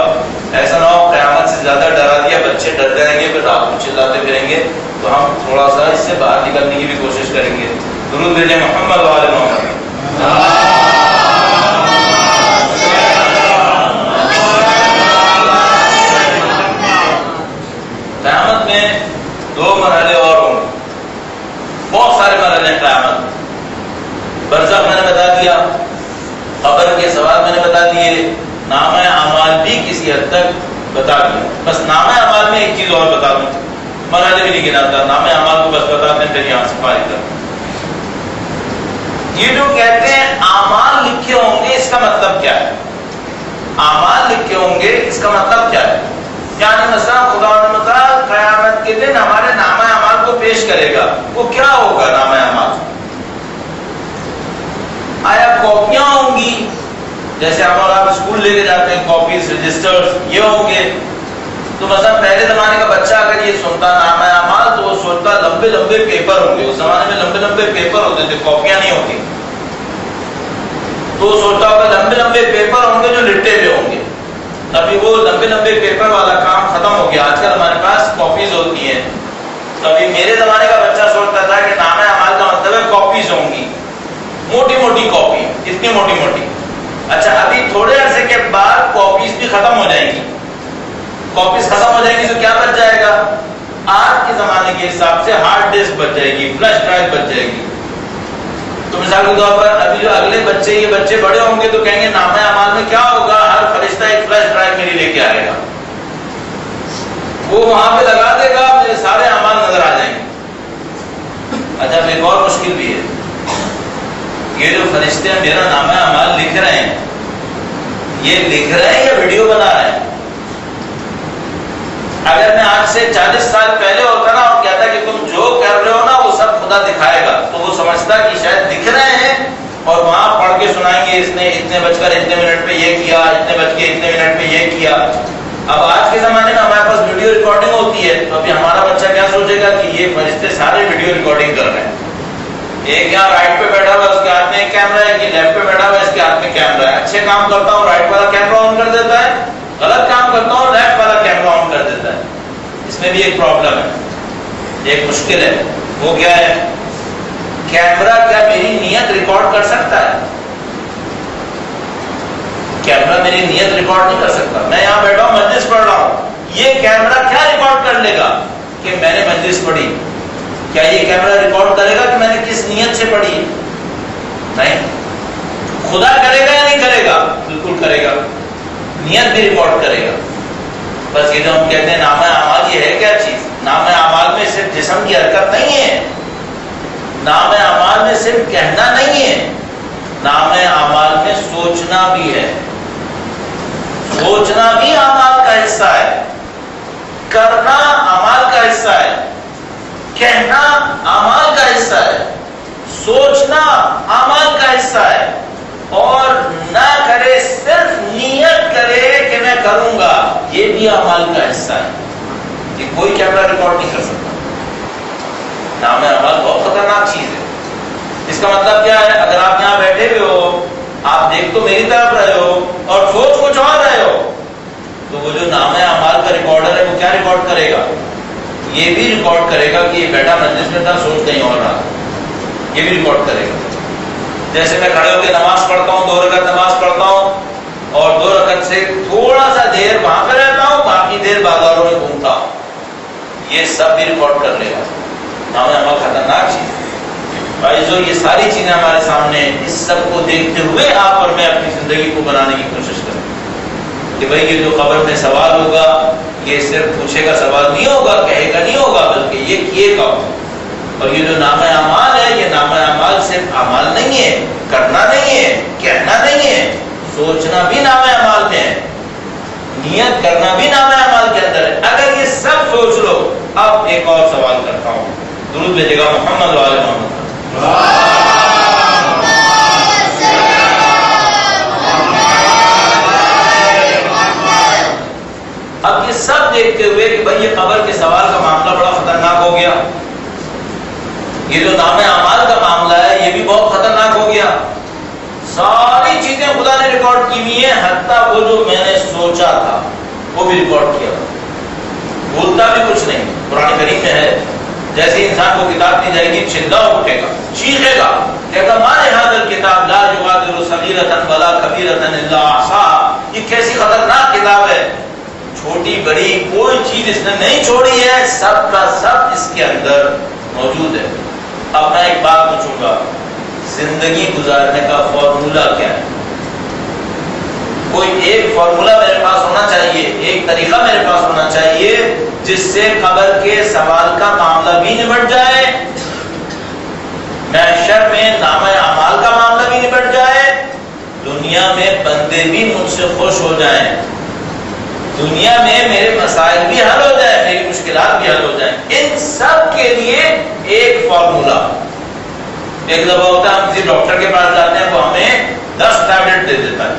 ایسا نہ ہو قیامت سے زیادہ ڈرا دیا، بچے ڈرتے رہیں گے، پھر رات کو چلاتے پھریں گے، تو ہم تھوڑا سا اس سے باہر نکلنے کی بھی کوشش کریں گے۔ درود بھیجیں محمد و آل محمد۔ قیامت میں دو مرحلے اور ہوں گے۔ قبر کے سوال میں نے بتا دیے، نامہ اعمال بھی کسی حد تک بتا دیا. بس نامہ اعمال میں ایک چیز اور بتا دوں، مرحلے بھی نہیں گناتا، نامہ اعمال کو بس بتاتے ہیں پھر یہاں سے فارغ کر. یہ جو کہتے ہیں اعمال لکھے ہوں گے، اس کا مطلب کیا ہے؟ اعمال لکھے ہوں گے اس کا مطلب کیا ہے؟ یعنی مثلا خدا تعالیٰ قیامت کے دن ہمارے نامہ اعمال کو پیش کرے گا، وہ کیا ہوگا نامہ اعمال؟ آیا کاپیاں ہوں گی جیسے ہم آپ اسکول لے کے جاتے ہیں، کاپیز رجسٹرز یہ ہوں گے؟ تو مثلا پہلے زمانے کا بچہ اگر یہ سنتا نامہ اعمال تو وہ سوچتا لمبے لمبے پیپر ہوں گے. اس زمانے میں لمبے لمبے پیپر ہوتے تھے، کاپیاں نہیں ہوتی. تو سوچتا ہوگا لمبے لمبے پیپر ہوں گے جو لٹے ہوئے ہوں گے. ابھی وہ لمبے لمبے پیپر والا کام ختم ہو گیا، آج کل ہمارے پاس کاپیز ہوتی ہیں. تو ابھی میرے زمانے کا بچہ سوچتا تھا کہ نامہ اعمال کا مطلب ہے کاپیز ہوں گی، موٹی موٹی کاپی، اتنی موٹی موٹی. اچھا ابھی تھوڑے عرصے کے بعد کاپیز بھی ختم ہو جائیں گی. کاپیز ختم ہو جائیں گی تو کیا بچ جائے گا؟ آج کے زمانے کے حساب سے ہارڈ ڈسک بچ جائے گی، فلش ڈرائیو بچ جائے گی. تو مثال کے طور پر ابھی جو اگلے بچے یہ بچے بڑے ہوں گے تو کہیں گے نامہ اعمال میں کیا ہوگا؟ ہر فرشتہ ایک فلش ڈرائیو میری لے کے آئے گا، وہ وہاں پہ لگا دے گا، میرے سارے اعمال نظر آ جائیں گے. اچھا ایک اور مشکل بھی ہے، یہ جو فرشتے میرا نامہ اعمال لکھ رہے ہیں، یہ لکھ رہے ہیں یا ویڈیو بنا رہے ہیں؟ اگر میں آج سے 40 سال پہلے ہوتا نا اور کہتا کہ تم جو کر رہے ہو نا وہ سب خدا دکھائے گا، تو وہ سمجھتا کہ شاید دکھ رہے ہیں اور وہاں پڑھ کے سنائیں گے اس نے اتنے بج کر اتنے منٹ پہ یہ کیا، اتنے بج کے اتنے منٹ پہ یہ کیا. اب آج کے زمانے میں ہمارے پاس ویڈیو ریکارڈنگ ہوتی ہے، تو ابھی ہمارا بچہ کیا سوچے گا کہ یہ فرشتے سارے ویڈیو ریکارڈنگ کر رہے ہیں. ایک یہاں رائٹ پہ بیٹھا ہوا ہے اس کے ہاتھ میں ایک کیمرہ ہے، یہ لیفٹ پہ بیٹھا ہوا ہے اس کے ہاتھ میں کیمرہ ہے. اچھے کام کرتا ہوں رائٹ والا کیمرہ آن کر دیتا ہے، غلط کام کرتا ہوں لیفٹ والا کیمرہ آن کر دیتا ہے. اس میں بھی ایک پرابلم ہے، ایک مشکل ہے. وہ کیا ہے؟ کیمرہ کیا میری نیت ریکارڈ کر سکتا ہے؟ کیمرہ میری نیت ریکارڈ نہیں کر سکتا. میں یہاں بیٹھا ہوں مجلس پڑھ رہا ہوں، یہ کیمرہ کیا ریکارڈ کر لے گا کہ میں نے مجلس پڑھی؟ کیا یہ کیمرہ ریکارڈ کرے گا کہ میں نے کس نیت سے پڑھی ہے؟ نہیں. خدا کرے گا یا نہیں کرے گا؟ بالکل کرے گا، نیت بھی ریکارڈ کرے گا. بس یہ جو ہم کہتے ہیں نامہ اعمال، یہ ہے کیا چیز؟ نامہ اعمال میں صرف جسم کی حرکت نہیں ہے، نامہ اعمال میں صرف کہنا نہیں ہے، نامہ اعمال میں سوچنا بھی ہے. سوچنا بھی اعمال کا حصہ ہے، کرنا اعمال کا حصہ ہے، کہنا اعمال کا حصہ ہے، سوچنا اعمال کا حصہ ہے. اور نہ کرے صرف نیت کرے کہ میں کروں گا، یہ بھی اعمال کا حصہ ہے. یہ کوئی کیمرہ ریکارڈ نہیں کر سکتا. نام اعمال بہت خطرناک چیز ہے. اس کا مطلب کیا ہے؟ اگر آپ یہاں بیٹھے ہوئے ہو، آپ دیکھ تو میری طرف رہے ہو اور سوچ کچھ اور رہے ہو، تو وہ جو نام اعمال کا ریکارڈر ہے وہ کیا ریکارڈ کرے گا؟ یہ بھی ریکارڈ کرے گا کہ یہ بیٹا مجلس میں تھا، سوچ کہیں اور رہا. یہ بھی ریکارڈ کرے گا. جیسے میں کھڑے ہو کے نماز پڑھتا ہوں، 2 رکعت نماز پڑھتا ہوں اور 2 رکعت سے تھوڑا سا دیر وہاں پہ رہتا ہوں، باقی دیر بازاروں میں گھومتا ہوں، یہ سب بھی ریکارڈ کر لے گا. نام اعمال خطرناک چیز ہے بھائی. جو یہ ساری چیزیں ہمارے سامنے ہیں، اس سب کو دیکھتے ہوئے آپ اور میں اپنی زندگی کو بنانے کی کوشش کریں کہ بھائی یہ جو قبر میں سوال ہوگا، یہ صرف پوچھے گا سوال نہیں ہوگا، کہے گا نہیں ہوگا، بلکہ یہ کیے گا. اور یہ جو نام اعمال ہے، یہ نام اعمال صرف اعمال نہیں ہے، کرنا نہیں ہے، کہنا نہیں ہے، سوچنا بھی نام اعمال میں ہے، نیت کرنا بھی نام اعمال کے اندر ہے. اگر یہ سب سوچ لو. اب ایک اور سوال کرتا ہوں، درود بھیجے گا محمد و آل محمد. اب یہ سب دیکھتے ہوئے کہ بھائی یہ قبر کے سوال کا معاملہ بڑا خطرناک ہو گیا، یہ جو نام اعمال کا معاملہ ہے یہ بھی بہت خطرناک ہو گیا. ساری چیزیں خدا نے ریکارڈ کی ہوئی ہیں، حتیٰ وہ جو میں نے سوچا تھا وہ بھی ریکارڈ کیا. بولتا بھی کچھ نہیں. قرآن کریم میں ہے جیسے انسان کو کتاب دی جائے گی چلا اٹھے گا، چیخے گا، کہے گا مانے ھذا الکتاب لا یغادر صغیرۃ ولا کبیرۃ الا احصاھا. یہ کیسی خطرناک کتاب ہے، چھوٹی بڑی کوئی چیز اس نے نہیں چھوڑی ہے، سب کا سب اس کے اندر موجود ہے. اب میں ایک بات پوچھوں گا، زندگی گزارنے کا فارمولہ کیا ہے؟ کوئی ایک فارمولا میرے پاس ہونا چاہیے، ایک طریقہ میرے پاس ہونا چاہیے جس سے قبر کے سوال کا معاملہ بھی نمٹ جائے، محشر میں نامہ اعمال کا معاملہ بھی نمٹ جائے، دنیا میں بندے بھی مجھ سے خوش ہو جائیں، دنیا میں میرے مسائل بھی حل ہو جائیں، میری مشکلات بھی حل ہو جائیں۔ ان سب کے لیے ایک فارمولا۔ ایک دفعہ ہوتا ہے ہم کسی ڈاکٹر کے پاس جاتے ہیں، وہ ہمیں 10 ٹیبلٹ دے دیتا ہے،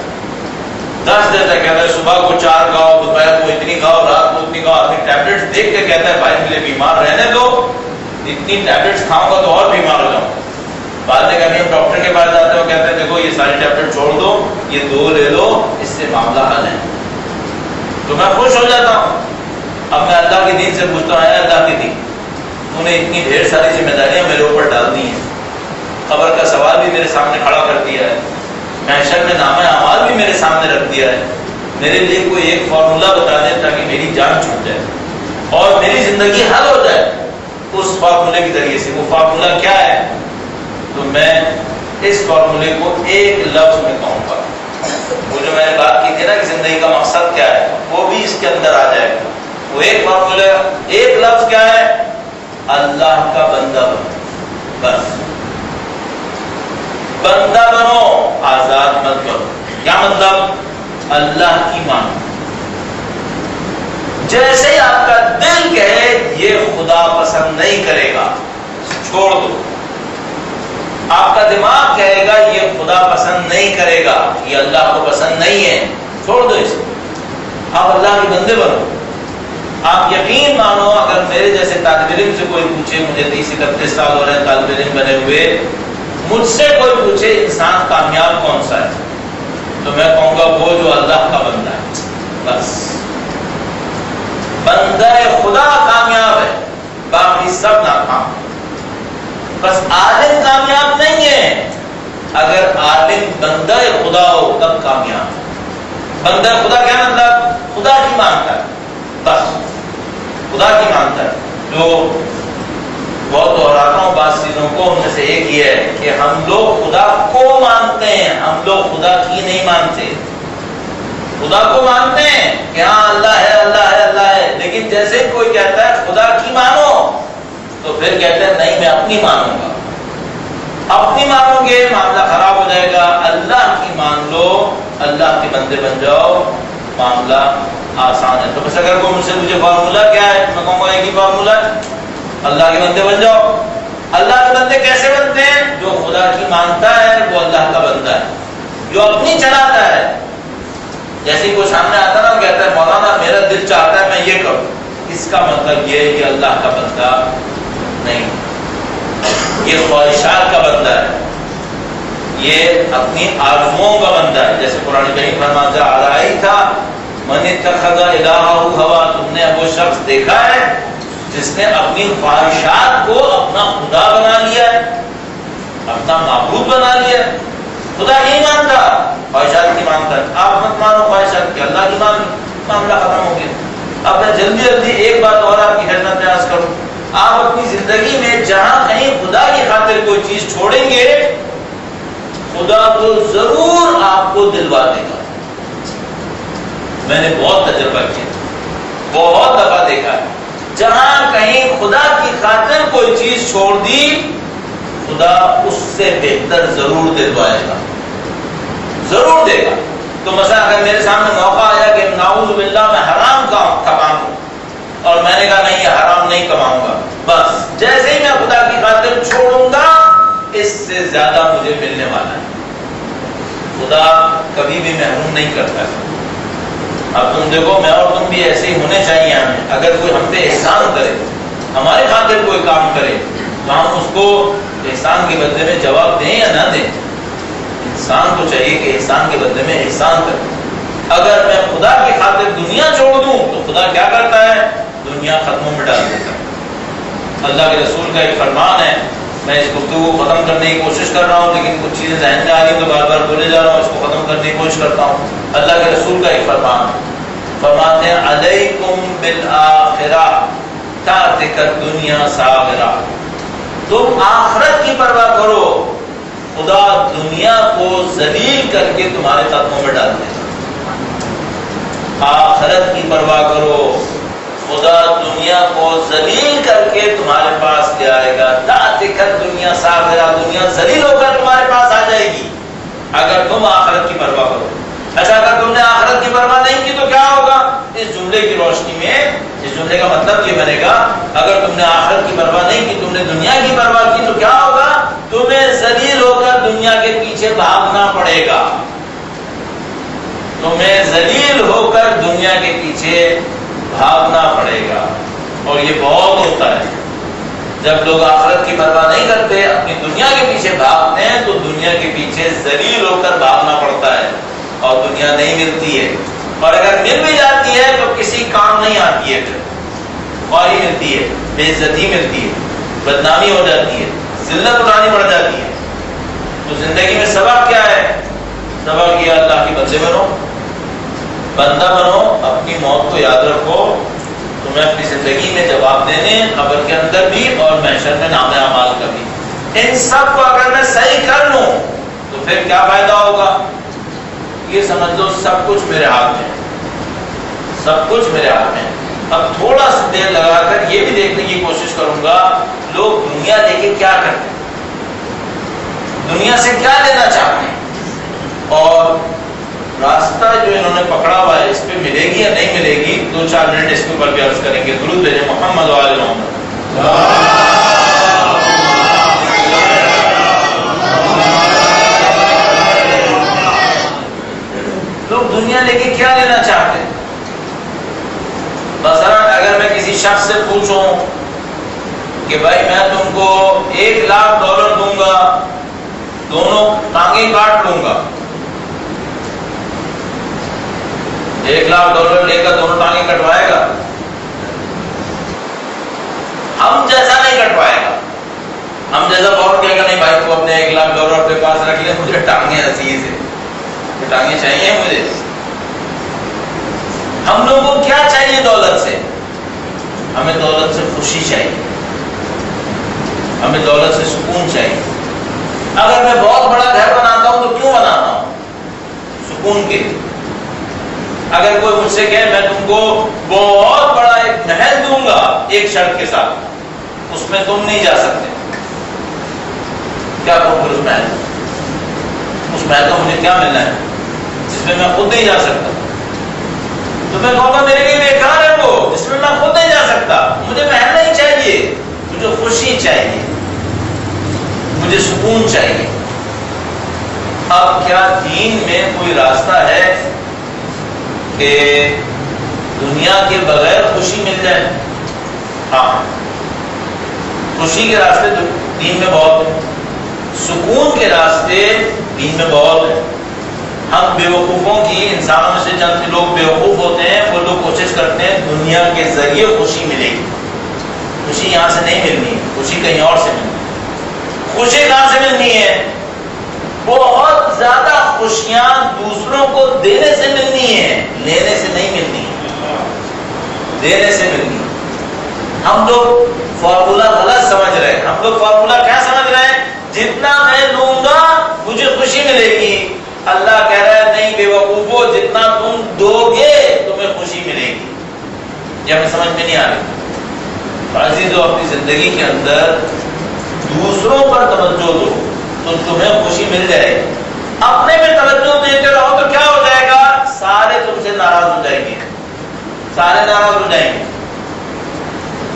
10 دیتا ہے، کہتا ہے صبح کو 4 کھاؤ، دوپہر کو اتنی کھاؤ، رات کو اتنی کھاؤ۔ آدمی ٹیبلٹ دیکھ کے کہتا ہے بھائی مجھے بیمار رہنے دو، اتنی ٹیبلٹس کھاؤں گا تو اور بیمار ہو جاؤں۔ بعد میں کبھی ہم ڈاکٹر کے پاس جاتے ہیں، وہ کہتے ہیں دیکھو یہ ساری ٹیبلٹ چھوڑ دو، یہ 2 لے لو، اس سے معاملہ حل ہے۔ تو میں خوش ہو جاتا ہوں۔ اب میں اللہ کے دین سے پوچھتا ہوں، اے اللہ کے دین، تو نے اتنی ڈھیر ساری ذمہ داریاں میرے اوپر ڈال دی ہیں، قبر کا سوال بھی میرے سامنے کھڑا کر دیا ہے، محشر میں نامہ اعمال بھی میرے سامنے رکھ دیا ہے، میرے لیے کوئی ایک فارمولا بتا دیں تاکہ میری جان چھوٹ جائے اور میری زندگی حل ہو جائے اس فارمولے کے ذریعے سے۔ وہ فارمولا کیا ہے؟ تو میں اس فارمولے کو ایک لفظ میں کہوں گا۔ وہ جو میں نے بات کی تھی نا کہ زندگی کا مقصد کیا ہے، وہ بھی اس کے اندر آ جائے گا۔ وہ ایک فارمولہ، ایک لفظ کیا ہے؟ اللہ کا بندہ بنو۔ بس بندہ بنو، آزاد مت بنو۔ کیا مطلب؟ اللہ کی مانو۔ جیسے ہی آپ کا دل کہے یہ خدا پسند نہیں کرے گا، چھوڑ دو۔ آپ کا دماغ کہے گا یہ خدا پسند نہیں کرے گا، یہ اللہ کو پسند نہیں ہے، چھوڑ دو اسے۔ آپ اللہ کے بندے بنو۔ آپ یقین مانو، اگر میرے جیسے طالب علم سے کوئی پوچھے، مجھے 30-31 سال ہو رہے ہیں طالب علم بنے ہوئے، مجھ سے کوئی پوچھے انسان کامیاب کون سا ہے، تو میں کہوں گا وہ جو اللہ کا بندہ ہے۔ بس بندہ خدا کامیاب ہے، باقی سب ناکام۔ بس عالم کامیاب نہیں ہے، اگر عالم بندہ خدا ہو تب کامیاب۔ بندہ خدا کیا مطلب؟ خدا کی مانتا ہے، بس خدا کی مانتا ہے۔ جو بہت دہراتا ہوں بعض چیزوں کو، ان میں سے ایک یہ ہے کہ ہم لوگ خدا کو مانتے ہیں، ہم لوگ خدا کی نہیں مانتے۔ خدا کو مانتے ہیں کہ ہاں اللہ ہے اللہ ہے اللہ ہے، لیکن جیسے کوئی کہتا ہے خدا کی مانو تو پھر کہتے ہیں نہیں میں اپنی مانوں گا۔ اپنی مانو گے معاملہ خراب ہو جائے گا، اللہ کی مان لو، اللہ کے بندے بن جاؤ، معاملہ آسان ہے۔ تو بس اگر کوئی مجھ سے مجھے فارمولہ کیا ہے، میں کہوں گا ایک ہی فارمولہ ہے، اللہ کے بندے بن جاؤ۔ اللہ کے بندے کیسے بنتے ہیں؟ جو خدا کی مانتا ہے وہ اللہ کا بندہ ہے، جو اپنی چلاتا ہے۔ جیسے کوئی سامنے آتا نا، کہتا ہے مولانا میرا دل چاہتا ہے میں یہ کروں، اس کا مطلب یہ ہے کہ اللہ کا بندہ نہیں، یہ خواہشات کا بندہ ہے، یہ اپنی آرزوؤں کا بندہ ہے۔ جیسے قرآن کریم فرماتا ہے اَرَأَيْتَ مَنِ اتَّخَذَ إِلَٰهَهُ هَوَاهُ، تم نے وہ شخص دیکھا ہے جس نے اپنی خواہشات کو اپنا خدا بنا لیا ہے، اپنا معبود بنا لیا ہے۔ خدا نہیں مانتا، خواہشات کی مانتا ہے۔ آپ مت مانو خواہشات کی، اللہ کی مان، معاملہ ختم ہو گیا۔ اب میں جلدی ایک بات اور آپ کی خدمت میں عرض کروں، آپ اپنی زندگی میں جہاں کہیں خدا کی خاطر کوئی چیز چھوڑیں گے، خدا تو ضرور آپ کو دلوا دے گا۔ میں نے بہت تجربہ کیا، بہت دفعہ دیکھا ہے، جہاں کہیں خدا کی خاطر کوئی چیز چھوڑ دی، خدا اس سے بہتر ضرور دلوائے گا، ضرور دے گا۔ تو مثلا اگر میرے سامنے موقع آیا کہ نعوذ باللہ میں حرام کماؤں، اور میں نے کہا نہیں یہ حرام نہیں کماؤں گا، بس جیسے ہی میں خدا کی خاطر چھوڑوں گا اس سے زیادہ مجھے ملنے والا ہے۔ خدا کبھی بھی محروم نہیں کرتا ہے۔ اب تم دیکھو میں اور تم بھی ایسے ہی ہونے چاہیے ہمیں۔ اگر کوئی ہم پہ احسان کرے، ہمارے خاطر کوئی کام کرے، تو ہم اس کو احسان کے بدلے میں جواب دیں یا نہ دیں۔ انسان کو چاہیے کہ احسان کے بدلے میں احسان کرے۔ اگر میں خدا کی خاطر دنیا چھوڑ دوں تو خدا کیا کرتا ہے؟ دنیا ختموں میں ڈال دیتا ہے۔ اللہ کے رسول کا ایک فرمان ہے، میں اس گفتگو کو ختم کرنے کی کوشش کر رہا ہوں، لیکن کچھ چیزیں ذہن میں آ رہی ہیں تو بار بار بولے جا رہا ہوں، اس کو ختم کرنے کی کوشش کرتا ہوں۔ اللہ کے رسول کا ایک فرمان ہے، فرماتے ہیں علیکم بالآخرہ تأتک الدنیا صاغرہ، تم آخرت کی پرواہ کرو، خدا دنیا کو ذلیل کر کے تمہارے قدموں میں ڈال دے گا۔ آخرت کی پرواہ کرو، خدا دنیا کو ذلیل کر کے تمہارے پاس لے آئے گا۔ تأتیکت دنیا صاغرہ، دنیا ذلیل ہو کر تمہارے پاس آ جائے گی اگر تم آخرت کی پرواہ کرو۔ اچھا، اگر تم نے آخرت کی پرواہ نہیں کی تو کیا ہوگا؟ اس جملے کی روشنی میں اس جملے کا مطلب یہ بنے گا، اگر تم نے آخرت کی پرواہ نہیں کی، تم نے دنیا کی پرواہ کی تو کیا ہوگا؟ تمہیں ذلیل ہو کر دنیا کے پیچھے بھاگنا پڑے گا، تمہیں ذلیل ہو کر دنیا کے پیچھے بھاگنا پڑے گا۔ اور یہ بہت ہوتا ہے، جب لوگ آخرت کی پرواہ نہیں کرتے، اپنی دنیا کے پیچھے بھاگتے ہیں تو دنیا کے پیچھے ذلیل ہو کر بھاگنا پڑتا ہے اور دنیا نہیں ملتی ہے، اور اگر مل بھی جاتی ہے تو کسی کام نہیں آتی ہے، پھر خواری ملتی ہے، بے عزتی ملتی ہے، بدنامی ہو جاتی ہے، ذلت اٹھانی پڑ جاتی ہے۔ تو زندگی میں سبق کیا ہے؟ سبق یہ اللہ کے بندے بنو، بندہ بنو، اپنی موت کو یاد رکھو، تمہیں اپنی زندگی میں جواب دینے، قبر کے اندر بھی اور محشر میں نام اعمال کا بھی۔ ان سب کو اگر میں صحیح کر لوں تو پھر کیا فائدہ ہوگا؟ یہ سمجھ لو سب کچھ میرے ہاتھ میں، سب کچھ میرے ہاتھ میں۔ اب تھوڑا سا دیر لگا کر یہ بھی دیکھنے کی کوشش کروں گا لوگ دنیا لے کے کیا کرتے ہیں، دنیا سے کیا لینا چاہتے ہیں، اور راستہ جو انہوں نے پکڑا ہوا ہے اس پہ ملے گی یا نہیں ملے گی۔ 2-4 منٹ اس کے اوپر بھی عرض کریں گے۔ درود بھیجیں محمد و آل محمد۔ لوگ دنیا لے کے کیا لینا چاہتے ہیں؟ مثلا اگر میں کسی شخص سے پوچھوں کہ بھائی میں تم کو $1,00,000 دوں گا، دونوں ٹانگیں کاٹ لوں گا، $1,00,000 لے کر دونوں ٹانگیں کٹوائے گا؟ ہم جیسا نہیں کٹوائے گا، ہم جیسا بہت کہے گا نہیں بھائی تو اپنے $1,00,000 اپنے پاس رکھ لے، مجھے ٹانگیں عزیز ہے، ٹانگیں چاہیے مجھے۔ ہم لوگوں کو کیا چاہیے دولت سے؟ ہمیں دولت سے خوشی چاہیے، ہمیں دولت سے سکون چاہیے۔ اگر میں بہت بڑا گھر بناتا ہوں تو کیوں بناتا ہوں؟ سکون کے لیے۔ اگر کوئی مجھ سے کہے میں تم کو بہت بڑا ایک محل دوں گا ایک شرط کے ساتھ، اس میں تم نہیں جا سکتے، کیا کروں پھر اس محل کا مجھے کیا ملنا ہے جس میں میں خود نہیں جا سکتا؟ تو میں کہوں گا میرے لیے بیکار ہے وہ، جس میں میں خود نہیں جا سکتا۔ مجھے محل نہیں چاہیے، مجھے خوشی چاہیے، مجھے سکون چاہیے۔ اب کیا دین میں کوئی راستہ ہے کہ دنیا کے بغیر خوشی مل جائے؟ ہاں، خوشی کے راستے دین میں بہت ہیں، سکون کے راستے دین میں بہت ہیں۔ ہم بیوقوفوں کی، انسانوں میں سے چند لوگ بیوقوف ہوتے ہیں، وہ لوگ کوشش کرتے ہیں دنیا کے ذریعے خوشی ملے گی۔ خوشی یہاں سے نہیں ملنی ہے، خوشی کہیں اور سے ملنی ہے۔ خوشی کہاں سے ملنی ہے؟ بہت زیادہ خوشیاں دوسروں کو دینے سے ملنی ہے، لینے سے نہیں ملنی ہے، دینے سے ملنی ہے۔ ہم لوگ فارمولا غلط سمجھ رہے ہیں۔ ہم لوگ فارمولا کیا سمجھ رہے ہیں؟ جتنا میں لوں گا مجھے خوشی ملے گی۔ اللہ کہہ رہا ہے نہیں بے وقوفو، جتنا تم دو گے تمہیں خوشی ملے گی۔ یہ ہمیں سمجھ میں نہیں آ رہی۔ عزیزو، اپنی زندگی کے اندر دوسروں پر توجہ دو تو تمہیں خوشی مل جائے گی۔ اپنے میں توجہ دیتے رہو تو کیا ہو جائے گا؟ سارے تم سے ناراض ہو جائیں گے، سارے ناراض ہو جائیں گے۔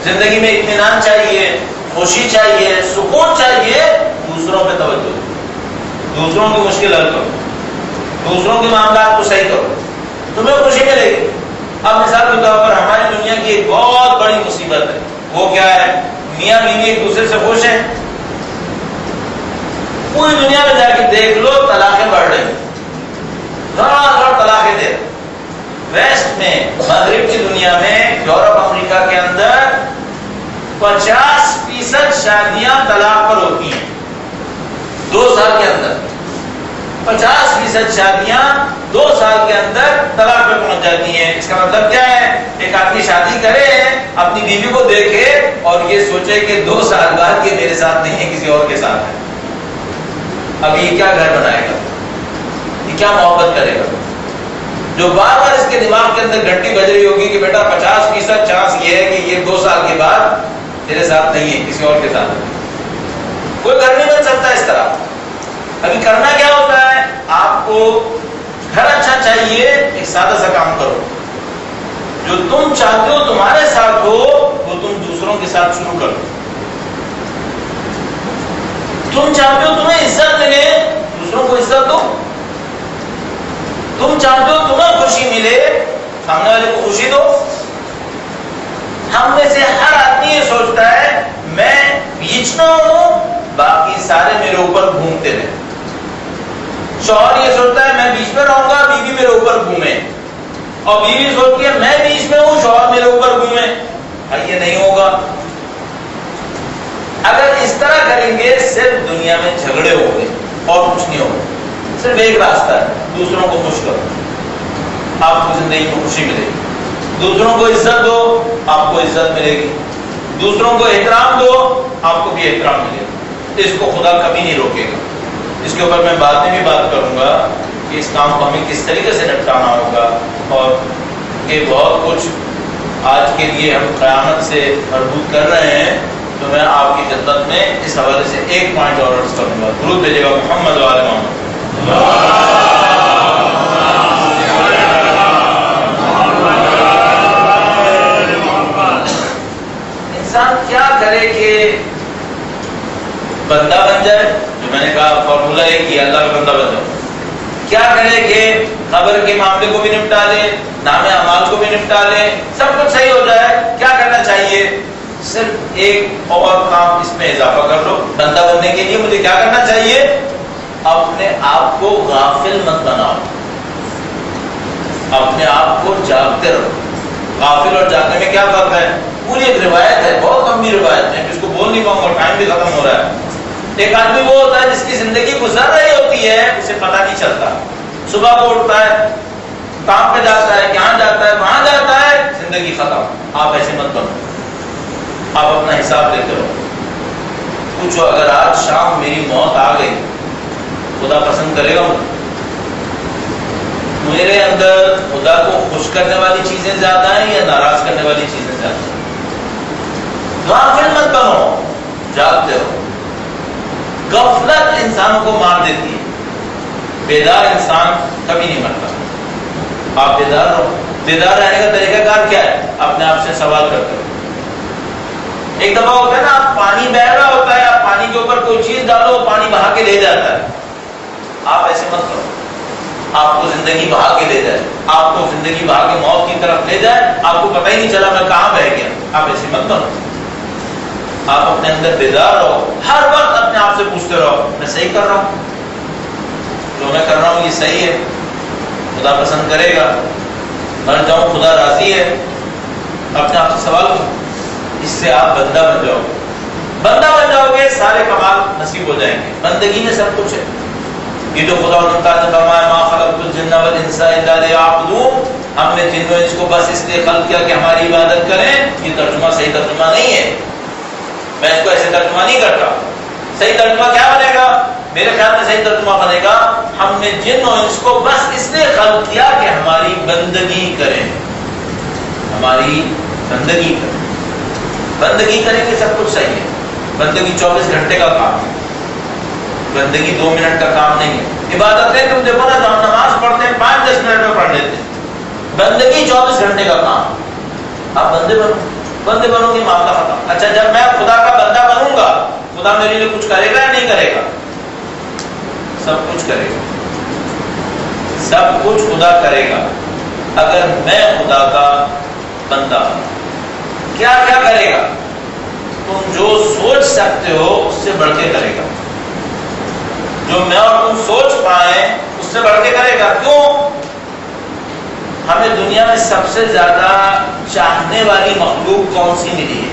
زندگی میں اطمینان چاہیے، خوشی چاہیے، سکون چاہیے، دوسروں پہ توجہ دو، دوسروں کی مشکل حل کرو، دوسروں کے معاملات کو صحیح کرو، تمہیں خوشی ملے گی۔ اب مثال کے طور پر ہماری دنیا کی ایک بہت بڑی مصیبت ہے، وہ کیا ہے؟ میاں بیوی ایک دوسرے سے خوش ہیں، پوری دنیا میں جا کے دیکھ لو طلاقیں بڑھ رہی ہیں، دھڑ طلاقیں دے رہے۔ ویسٹ میں، مغرب کی دنیا میں، یورپ امریکہ کے اندر 50% شادیاں طلاق پر ہوتی ہیں 2 سال کے اندر۔ 50% شادیاں 2 سال کے اندر طلاق پہ پہنچ جاتی ہیں۔ اس کا مطلب کیا ہے؟ ایک آدمی شادی کرے، اپنی بیوی کو دیکھے اور یہ سوچے کہ 2 سال بعد یہ میرے ساتھ نہیں ہے، کسی اور کے ساتھ ہے۔ اب یہ کیا گھر بنائے گا؟ یہ کیا محبت کرے گا؟ جو بار بار اس کے دماغ کے اندر گھنٹی بج رہی ہوگی کہ بیٹا 50% چانس یہ ہے کہ یہ 2 سال کے بعد تیرے ساتھ نہیں ہے، کسی اور کے ساتھ ہے۔ کوئی گھر نہیں بن سکتا اس طرح۔ ابھی کرنا کیا ہوتا ہے؟ آپ کو گھر اچھا چاہیے، ایک سادہ سا کام کرو، جو تم چاہتے ہو تمہارے ساتھ ہو وہ تم دوسروں کے ساتھ شروع کرو۔ تم چاہتے ہو تمہیں عزت ملے، دوسروں کو عزت دو۔ تم چاہتے ہو تمہیں خوشی ملے، سامنے والے کو خوشی دو۔ ہم میں سے ہر آدمی یہ سوچتا ہے میں بیچ میں ہوں، باقی سارے میرے اوپر گھومتے رہے۔ شوہر یہ سوچتا ہے میں بیچ میں رہوں گا، بیوی میرے اوپر گھومے، اور بیوی سوچتی ہے میں بیچ میں ہوں، شوہر میرے اوپر گھومے۔ یہ نہیں ہوگا۔ اگر اس طرح کریں گے صرف دنیا میں جھگڑے ہوں گے اور کچھ نہیں ہوگا۔ صرف ایک راستہ ہے، دوسروں کو خوش کرو، آپ کو زندگی میں خوشی ملے گی۔ دوسروں کو عزت دو، آپ کو عزت ملے گی۔ دوسروں کو احترام دو، آپ کو بھی احترام ملے گا۔ اس کو خدا کبھی نہیں روکے گا۔ اس کے اوپر میں بعد میں بھی بات کروں گا کہ اس کام کو ہمیں کس طریقے سے نپٹانا ہوگا، اور کہ بہت کچھ آج کے لیے ہم قیامت سے مربوط کر رہے ہیں۔ تو میں آپ کی خدمت میں اس حوالے سے ایک پوائنٹ اور عرض کروں گا۔ درود بھیجیے گا محمد و آل محمد۔ انسان کیا کرے کہ بندہ بن جائے؟ جو میں نے کہا فارمولہ ایک ہی، اللہ کا بندہ بن جائے۔ کیا کرے کہ قبر کے معاملے کو بھی نپٹا لے، نام اعمال کو بھی نپٹا لے، سب کچھ صحیح ہو جائے؟ کیا کرنا چاہیے؟ صرف ایک اور کام اس میں اضافہ کر لو۔ بندہ بننے کے لیے مجھے کیا کرنا چاہیے؟ اپنے آپ کو غافل مت بناؤ، اپنے آپ کو جاگتے رہو۔ غافل اور جاگنے میں کیا فرق ہے؟ پوری ایک روایت ہے، بہت لمبی روایت ہے، جس کو بول نہیں پاؤں گا، ٹائم بھی ختم ہو رہا ہے۔ ایک آدمی وہ ہوتا ہے جس کی زندگی گزر رہی ہوتی ہے، اسے پتہ نہیں چلتا۔ صبح کو اٹھتا ہے، کام پہ جاتا ہے، یہاں جاتا ہے، وہاں جاتا ہے، زندگی ختم۔ آپ ایسے مت بنو، آپ اپنا حساب لیتے رہو۔ پوچھو اگر آج شام میری موت آ گئی، خدا پسند کرے گا میرے اندر خدا کو خوش کرنے والی چیزیں زیادہ ہیں یا ناراض کرنے والی چیزیں زیادہ ہیں؟ غافل مت بنو، جاگتے رہو۔ غفلت انسانوں کو مار دیتی ہے، بیدار انسان کبھی نہیں مرتا۔ آپ بیدار رہو۔ بیدار رہنے کا طریقہ کار کیا ہے؟ اپنے آپ سے سوال کرتے رہو۔ ایک دفعہ ہوتا ہے نا، آپ پانی بہ رہا ہوتا ہے، آپ پانی کے اوپر کوئی چیز ڈالو، پانی بہا کے لے جاتا ہے۔ آپ ایسے مت کرو، آپ کو زندگی بہا کے لے جائے، آپ کو زندگی بہا کے موت کی طرف لے جائے، آپ کو پتہ ہی نہیں چلا میں کہاں بہ گیا۔ آپ ایسے مت کرو، آپ اپنے اندر بیدار رہو، ہر وقت اپنے آپ سے پوچھتے رہو میں صحیح کر رہا ہوں، جو میں کر رہا ہوں یہ صحیح ہے، خدا پسند کرے گا، مر جاؤں خدا راضی ہے۔ اپنے آپ سے سوال کرو، اس سے آپ بندہ بن جاؤ گے۔ بندہ بن جاؤ گے، سارے کمال نصیب ہو جائیں گے۔ بندگی میں سب کچھ ہے۔ یہ جو خدا نے فرمایا ما خلقت الجن والانس الا لیعبدون، ہم نے جن و انس کو بس اس لیے خلق کیا کہ ہماری عبادت کریں، یہ ترجمہ صحیح ترجمہ نہیں ہے۔ میں اس کو ایسے ترجمہ نہیں کرتا۔ صحیح ترجمہ کیا بنے گا؟ میرے خیال میں صحیح ترجمہ بنے گا ہم نے جن و انس کو بس اس لیے خلق کیا کہ ہماری بندگی کریں، ہماری بندگی کریں۔ بندگی کریں گے سب کچھ صحیح ہے۔ بندگی 24 گھنٹے کا کام ہے، بندگی 2 منٹ کا کام نہیں ہے۔ عبادتیں تم دیکھو نا، ہم نماز پڑھتے ہیں 5-10 منٹ میں پڑھ لیتے ہیں، بندگی 24 گھنٹے کا کام۔ آپ بندے بنو، بندے بنو گے معاملہ ختم۔ اچھا جب میں خدا کا بندہ بنوں گا، خدا میرے لیے کچھ کرے گا یا نہیں کرے گا؟ سب کچھ کرے گا، سب کچھ خدا کرے گا۔ اگر میں خدا کا بندہ ہوں، کیا کیا کرے گا؟ تم جو سوچ سکتے ہو اس سے بڑھ کے کرے گا، جو میں اور تم سوچ پائیں اس سے بڑھ کے کرے گا۔ کیوں؟ ہمیں دنیا میں سب سے زیادہ چاہنے والی مخلوق کون سی ملی ہے؟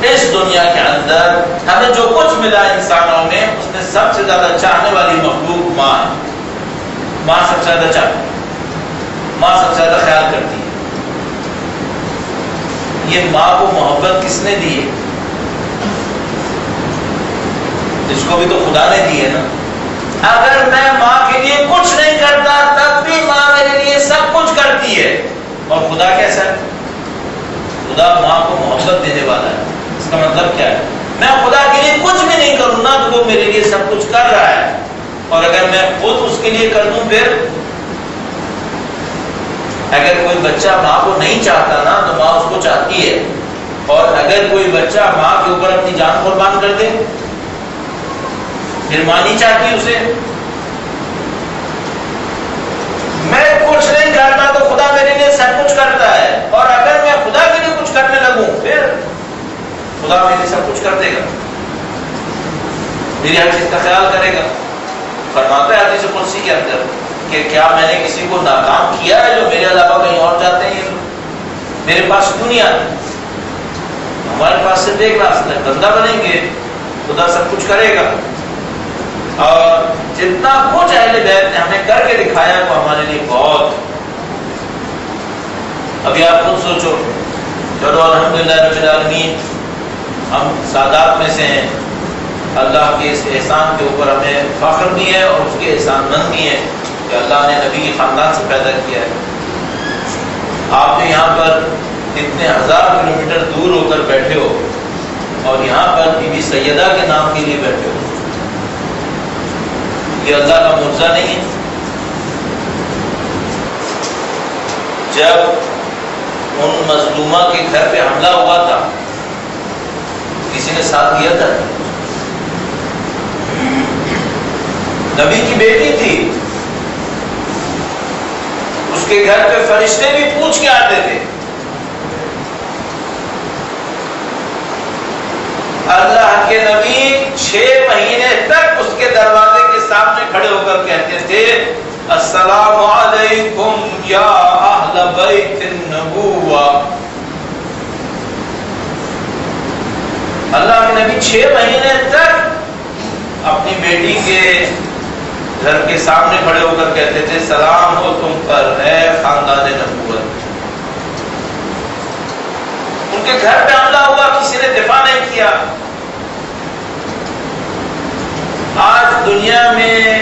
اس دنیا کے اندر ہمیں جو کچھ ملا انسانوں میں، اس میں سب سے زیادہ چاہنے والی مخلوق ماں ہے۔ ماں سب سے زیادہ چاہتی ہے، ماں سب سے زیادہ خیال کرتی ہے۔ یہ ماں کو محبت کس نے دی ہے؟ اس کو بھی تو خدا نے دی ہے نا۔ اگر میں ماں کے لیے کچھ نہیں کرتا تب بھی ماں اور خدا کیسا ہے؟ خدا ماں کو محبت دینے والا ہے. اس کا مطلب کیا ہے؟ میں خدا کے لیے کچھ بھی نہیں کروں نا تو وہ میرے لیے سب کچھ کر رہا ہے، اور اگر میں خود اس کے لیے کر دوں پھر اگر کوئی بچہ ماں کو نہیں چاہتا نا تو ماں اس کو چاہتی ہے، اور اگر کوئی بچہ ماں کے اوپر اپنی جان قربان کر دے پھر ماں نہیں چاہتی اسے. میں کچھ نہیں کرتا تو خدا میرے لیے سب کچھ کرتا ہے، اور اگر میں خدا کے لیے کچھ کرنے لگوں پھر خدا میرے لیے سب کچھ کر دے گا، میری ہر چیز کا خیال کرے گا. فرماتا ہے حدیث قدسی کے اندر کہ کیا میں نے کسی کو ناکام کیا ہے جو میرے علاوہ کہیں اور جاتے ہیں؟ میرے پاس دنیا ہے، ہمارے پاس صرف ایک راستہ ہے، بندہ بنیں گے خدا سب کچھ کرے گا. اور جتنا کچھ اہل بیت نے ہمیں کر کے دکھایا وہ ہمارے لیے بہت. ابھی آپ خود سوچو، چلو الحمدللہ رب العالمین ہم سادات میں سے ہیں، اللہ کے اس احسان کے اوپر ہمیں فخر بھی ہے اور اس کے احسان مند بھی ہے کہ اللہ نے نبی کے خاندان سے پیدا کیا ہے. آپ نے یہاں پر اتنے ہزار کلومیٹر دور ہو کر بیٹھے ہو اور یہاں پر بی بی سیدہ کے نام کے لیے بیٹھے ہو، یہ اللہ کا معجزہ نہیں ہے؟ جب ان مظلومہ کے گھر پہ حملہ ہوا تھا کسی نے ساتھ دیا تھا؟ نبی کی بیٹی تھی، اس کے گھر پہ فرشتے بھی پوچھ کے آتے تھے. اللہ کے نبی 6 مہینے تک اس کے دروازے کے سامنے کھڑے ہو کر کہتے تھے السلام علیکم یا اہل بیت النبوہ. اللہ کے نبی 6 مہینے تک اپنی بیٹی کے گھر کے سامنے کھڑے ہو کر کہتے تھے سلام ہو تم پر اے خاندان نبوت. ان کے گھر پہ حملہ ہوا، کسی نے دفاع نہیں کیا. آج دنیا میں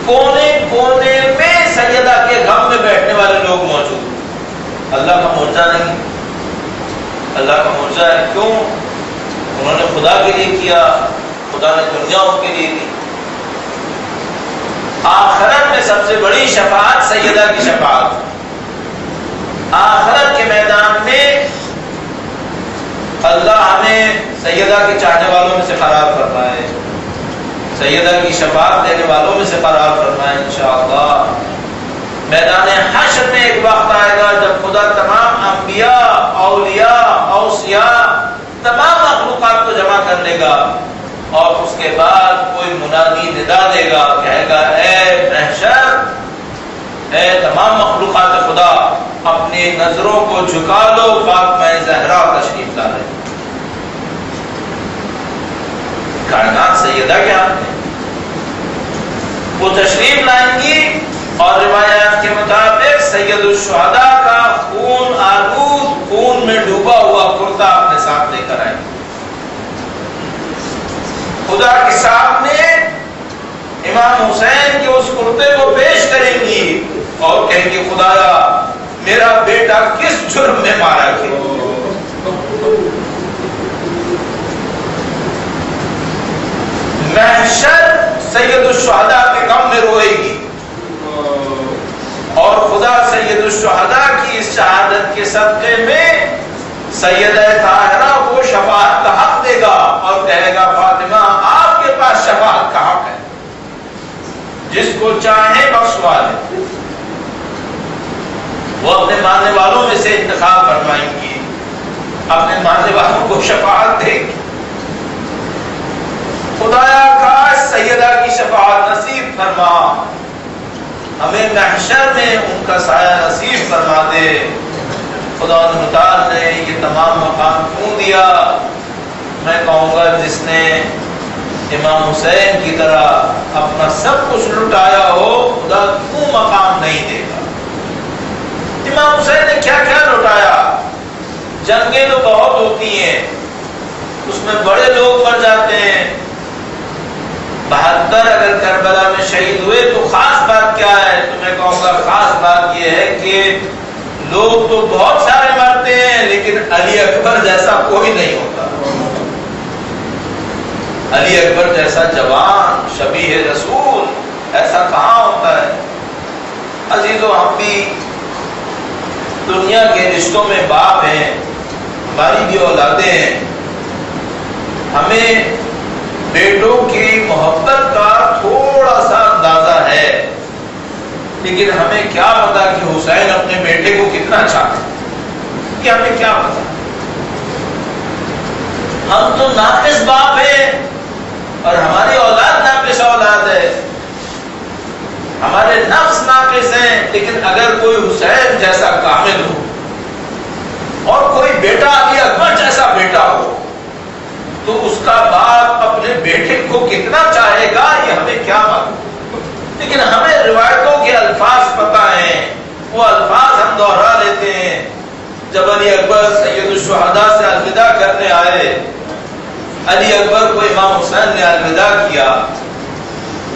کونے کونے میں سیدہ کے غم میں بیٹھنے والے لوگ موجود ہیں. اللہ کا معجزہ نہیں، اللہ کا معجزہ ہے. کیوں؟ انہوں نے خدا کے لیے کیا، خدا نے دنیا ان کے لیے دی. آخرت میں سب سے بڑی شفاعت سیدہ کی شفاعت. آخرت کے میدان میں اللہ ہمیں سیدہ کے چاہنے والوں میں سے قرار فرمائے، سیدہ کی شفاعت دینے والوں میں سے قرار فرمائے انشاءاللہ. میدان حشر میں ایک وقت آئے گا جب خدا تمام انبیاء، اولیاء، اوصیاء، تمام مخلوقات کو جمع کر لے گا، اور اس کے بعد کوئی منادی ندا دے گا، کہے گا اے محشر، اے تمام مخلوقات خدا، اپنی نظروں کو جھکا لو، فاطمہ زہرا تشریف لا رہے. کائنات سیدہ کے ہاتھ میں وہ تشریف لائیں گی، اور روایات کے مطابق سید الشہداء کا خون آلود، خون میں ڈوبا ہوا کرتا اپنے ساتھ لے کر آئیں گے. خدا کے سامنے امام حسین کے اس کرتے کو پیش کریں گی اور کہیں گے خدایا میرا بیٹا کس جرم میں مارا گیا. محشر سید الشہداء کے غم میں روئے گی، اور خدا سید الشہداء کی اس شہادت کے صدقے میں سیدہ طاہرہ کو شفاعت کا حق دے گا اور کہے گا فاطمہ آپ کے پاس شفاعت کا حق ہے، جس کو چاہے بخشوا لے. وہ اپنے ماننے والوں میں سے انتخاب فرمائیں گی، اپنے ماننے والوں کو شفاعت دے گی. خدایا کاش سیدہ کی شفاعت نصیب فرما، ہمیں محشر میں ان کا سایہ نصیب فرما دے. خدا متعال نے یہ تمام مقام کیوں دیا؟ میں کہوں گا جس نے امام حسین کی طرح اپنا سب کچھ لٹایا ہو خدا کیوں مقام نہیں دے گا؟ امام حسین نے کیا کیا لٹایا؟ جنگیں تو بہت ہوتی ہیں، اس میں بڑے لوگ مر جاتے ہیں. 72 اگر کربلا میں شہید ہوئے تو خاص بات کیا ہے؟ تو میں کہوں گا خاص بات یہ ہے کہ لوگ تو بہت سارے مرتے ہیں لیکن علی اکبر جیسا کوئی نہیں ہوتا. علی اکبر جیسا جوان شبیہ رسول ایسا کہاں ہوتا ہے؟ عزیزو، ہم بھی دنیا کے رشتوں میں باپ ہیں، ہماری بھی اولادیں ہیں، ہمیں بیٹوں کی محبت کا تھوڑا سا اندازہ ہے، لیکن ہمیں کیا پتا کہ حسین اپنے بیٹے کو کتنا چاہتے ہیں، یہ ہمیں کیا پتا. ہم تو ناقص باپ ہیں اور ہماری اولاد ناقص اولاد ہے، ہمارے نفس ناقص ہیں، لیکن اگر کوئی حسین جیسا کامل ہو اور کوئی بیٹا علی اکبر جیسا بیٹا ہو تو اس کا باپ اپنے بیٹے کو کتنا چاہے گا یہ ہمیں کیا معلوم. لیکن ہمیں روایتوں کے الفاظ پتہ ہیں، وہ الفاظ ہم دوہرا لیتے ہیں. جب علی اکبر سید الشہداء سے الوداع کرنے آئے، علی اکبر کو امام حسین نے الوداع کیا.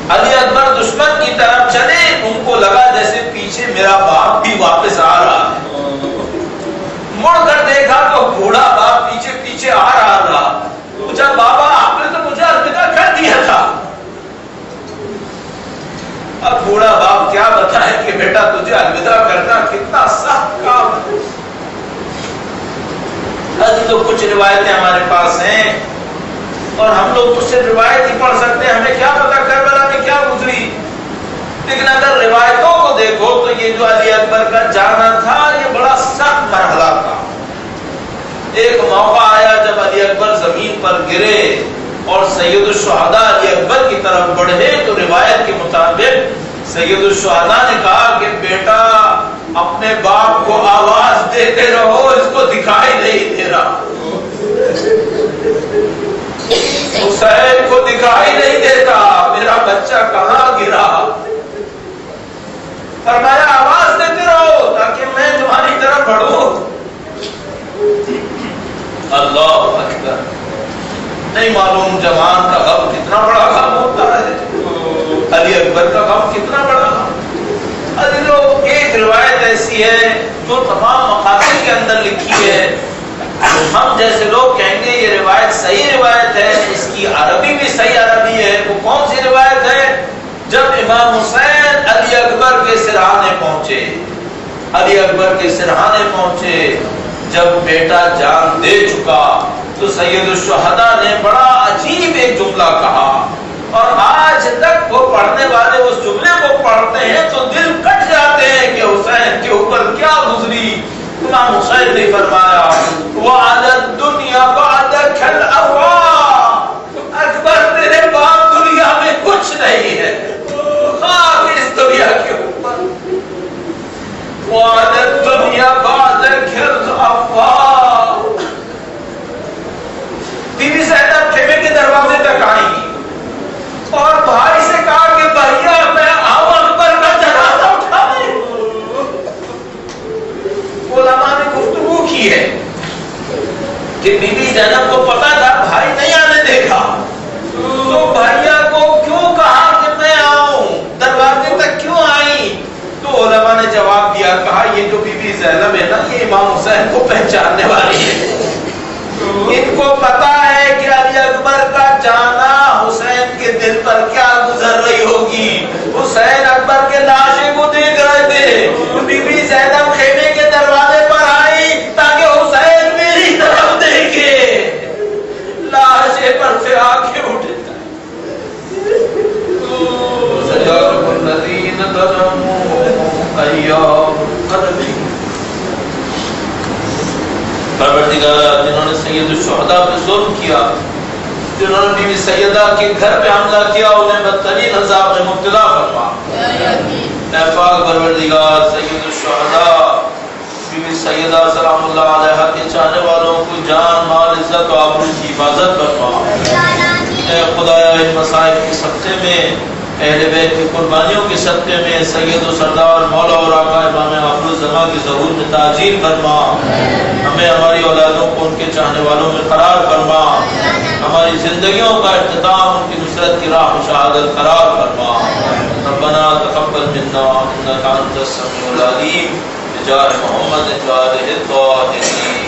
علی اکبر دشمن کی طرف چلے، ان کو لگا جیسے پیچھے میرا باپ بھی واپس آ رہا ہے. مڑ کر دیکھا تو بوڑھا باپ پیچھے پیچھے آ رہا تھا. پوچھا بابا آپ نے تو مجھے الوداع کر دیا تھا. اب بوڑھا باپ کیا بتائے کہ بیٹا تجھے الوداع کرنا کتنا سخت کام ہے. تو کچھ روایتیں ہمارے پاس ہیں اور ہم لوگ اس سے روایت ہی پڑھ سکتے ہیں، ہمیں کیا پتا کربلا میں کیا گزری. لیکن اگر روایتوں کو دیکھو تو یہ جو علی اکبر کا جانا تھا یہ بڑا سخت مرحلہ تھا. ایک موقع آیا جب علی اکبر زمین پر گرے اور سید الشہداء علی اکبر کی طرف بڑھے تو روایت کے مطابق سید الشہداء نے کہا کہ بیٹا اپنے باپ کو آواز دیتے رہو، اس کو دکھائی نہیں دے رہا. حسین کو دکھائی نہیں دیتا، میرا بچہ کہاں گرا. فرمایا آواز دیتے رہو تاکہ میں تمہاری طرف بڑھوں. اللہ اکبر. نہیں معلوم جوان کا غم کتنا بڑا غم ہوتا ہے، علی اکبر کا غم کتنا بڑا غم. ایک روایت ایسی ہے جو تمام مقاصد کے اندر لکھی ہے. ہم جیسے لوگ کہیں گے یہ روایت صحیح روایت ہے، اس کی عربی بھی صحیح عربی ہے. وہ کون سی روایت ہے؟ جب امام حسین علی اکبر کے سرہانے پہنچے، علی اکبر کے سرہانے پہنچے، جب بیٹا جان دے چکا تو سید الشہداء نے بڑا عجیب ایک جملہ کہا اور آج تک وہ پڑھنے والے اس جملے کو پڑھتے ہیں تو دل کٹ جاتے ہیں کہ حسین کے اوپر کیا گزری. امام حسین نے فرمایا وَعَلَى الدُّنْيَا بَعْدَكَ الْأَوْوَا. اکبر تیرے بعد دنیا میں کچھ نہیں ہے، خاک اس دنیا کے اوپر. وَعَلَى الدُّنْيَا بَعْدَكَ الْأَوْوَا. بی بی زینب خیمے کے دروازے تک آئی اور بھائی سے کہا کہ بھیا میں آؤں اکبر کا جنازہ اٹھانے. علماء نے گفتگو کی ہے کہ بی بی زینب کو پتا تھا بھائی نہیں آنے دیکھا تو بھائیا کو کیوں کہا کہ میں آؤں، دروازے تک کیوں آئی؟ تو علماء نے جواب دیا، کہا یہ جو بی بی زینب ہے نا یہ امام حسین کو پہچاننے والی ہے. ان کو پتا ہے کہ علی اکبر کا جانا حسین کے دل پر کیا گزر رہی ہوگی. حسین اکبر کے لاشے کو دیکھ رہے تھے، بی بی زینب خیمے کے دروازے پر آئی تاکہ حسین میری طرف دیکھے. لاشے پر سے آنکھیں اٹھ پروردگار جنہوں نے سید الشہداء پہ ظلم کیا، جنہوں نے بی بی سیدہ کے گھر پہ حملہ کیا، انہیں بدترین عذاب میں مبتلا فرما. اے پاک پروردگار سید الشہداء بی بی سیدہ سلام اللہ علیہا کے چاہنے والوں کو جان مال عزت و آبرو کی حفاظت فرما. اے خدایا ان مصائب کے صدقے میں، اہل بیت کی قربانیوں کے صدقے میں سید و سردار مولا اور آقا امام آخر الزمان کے ظہور میں تاجیل فرما. ہمیں ہماری اولادوں کو ان کے چاہنے والوں میں قرار فرما. ہماری زندگیوں کا اختتام ان کی نصرت کی راہ میں شہادت قرار فرما. ربنا تقبل منا انک انت السمیع العلیم بجاه محمد وآله الطاهرين.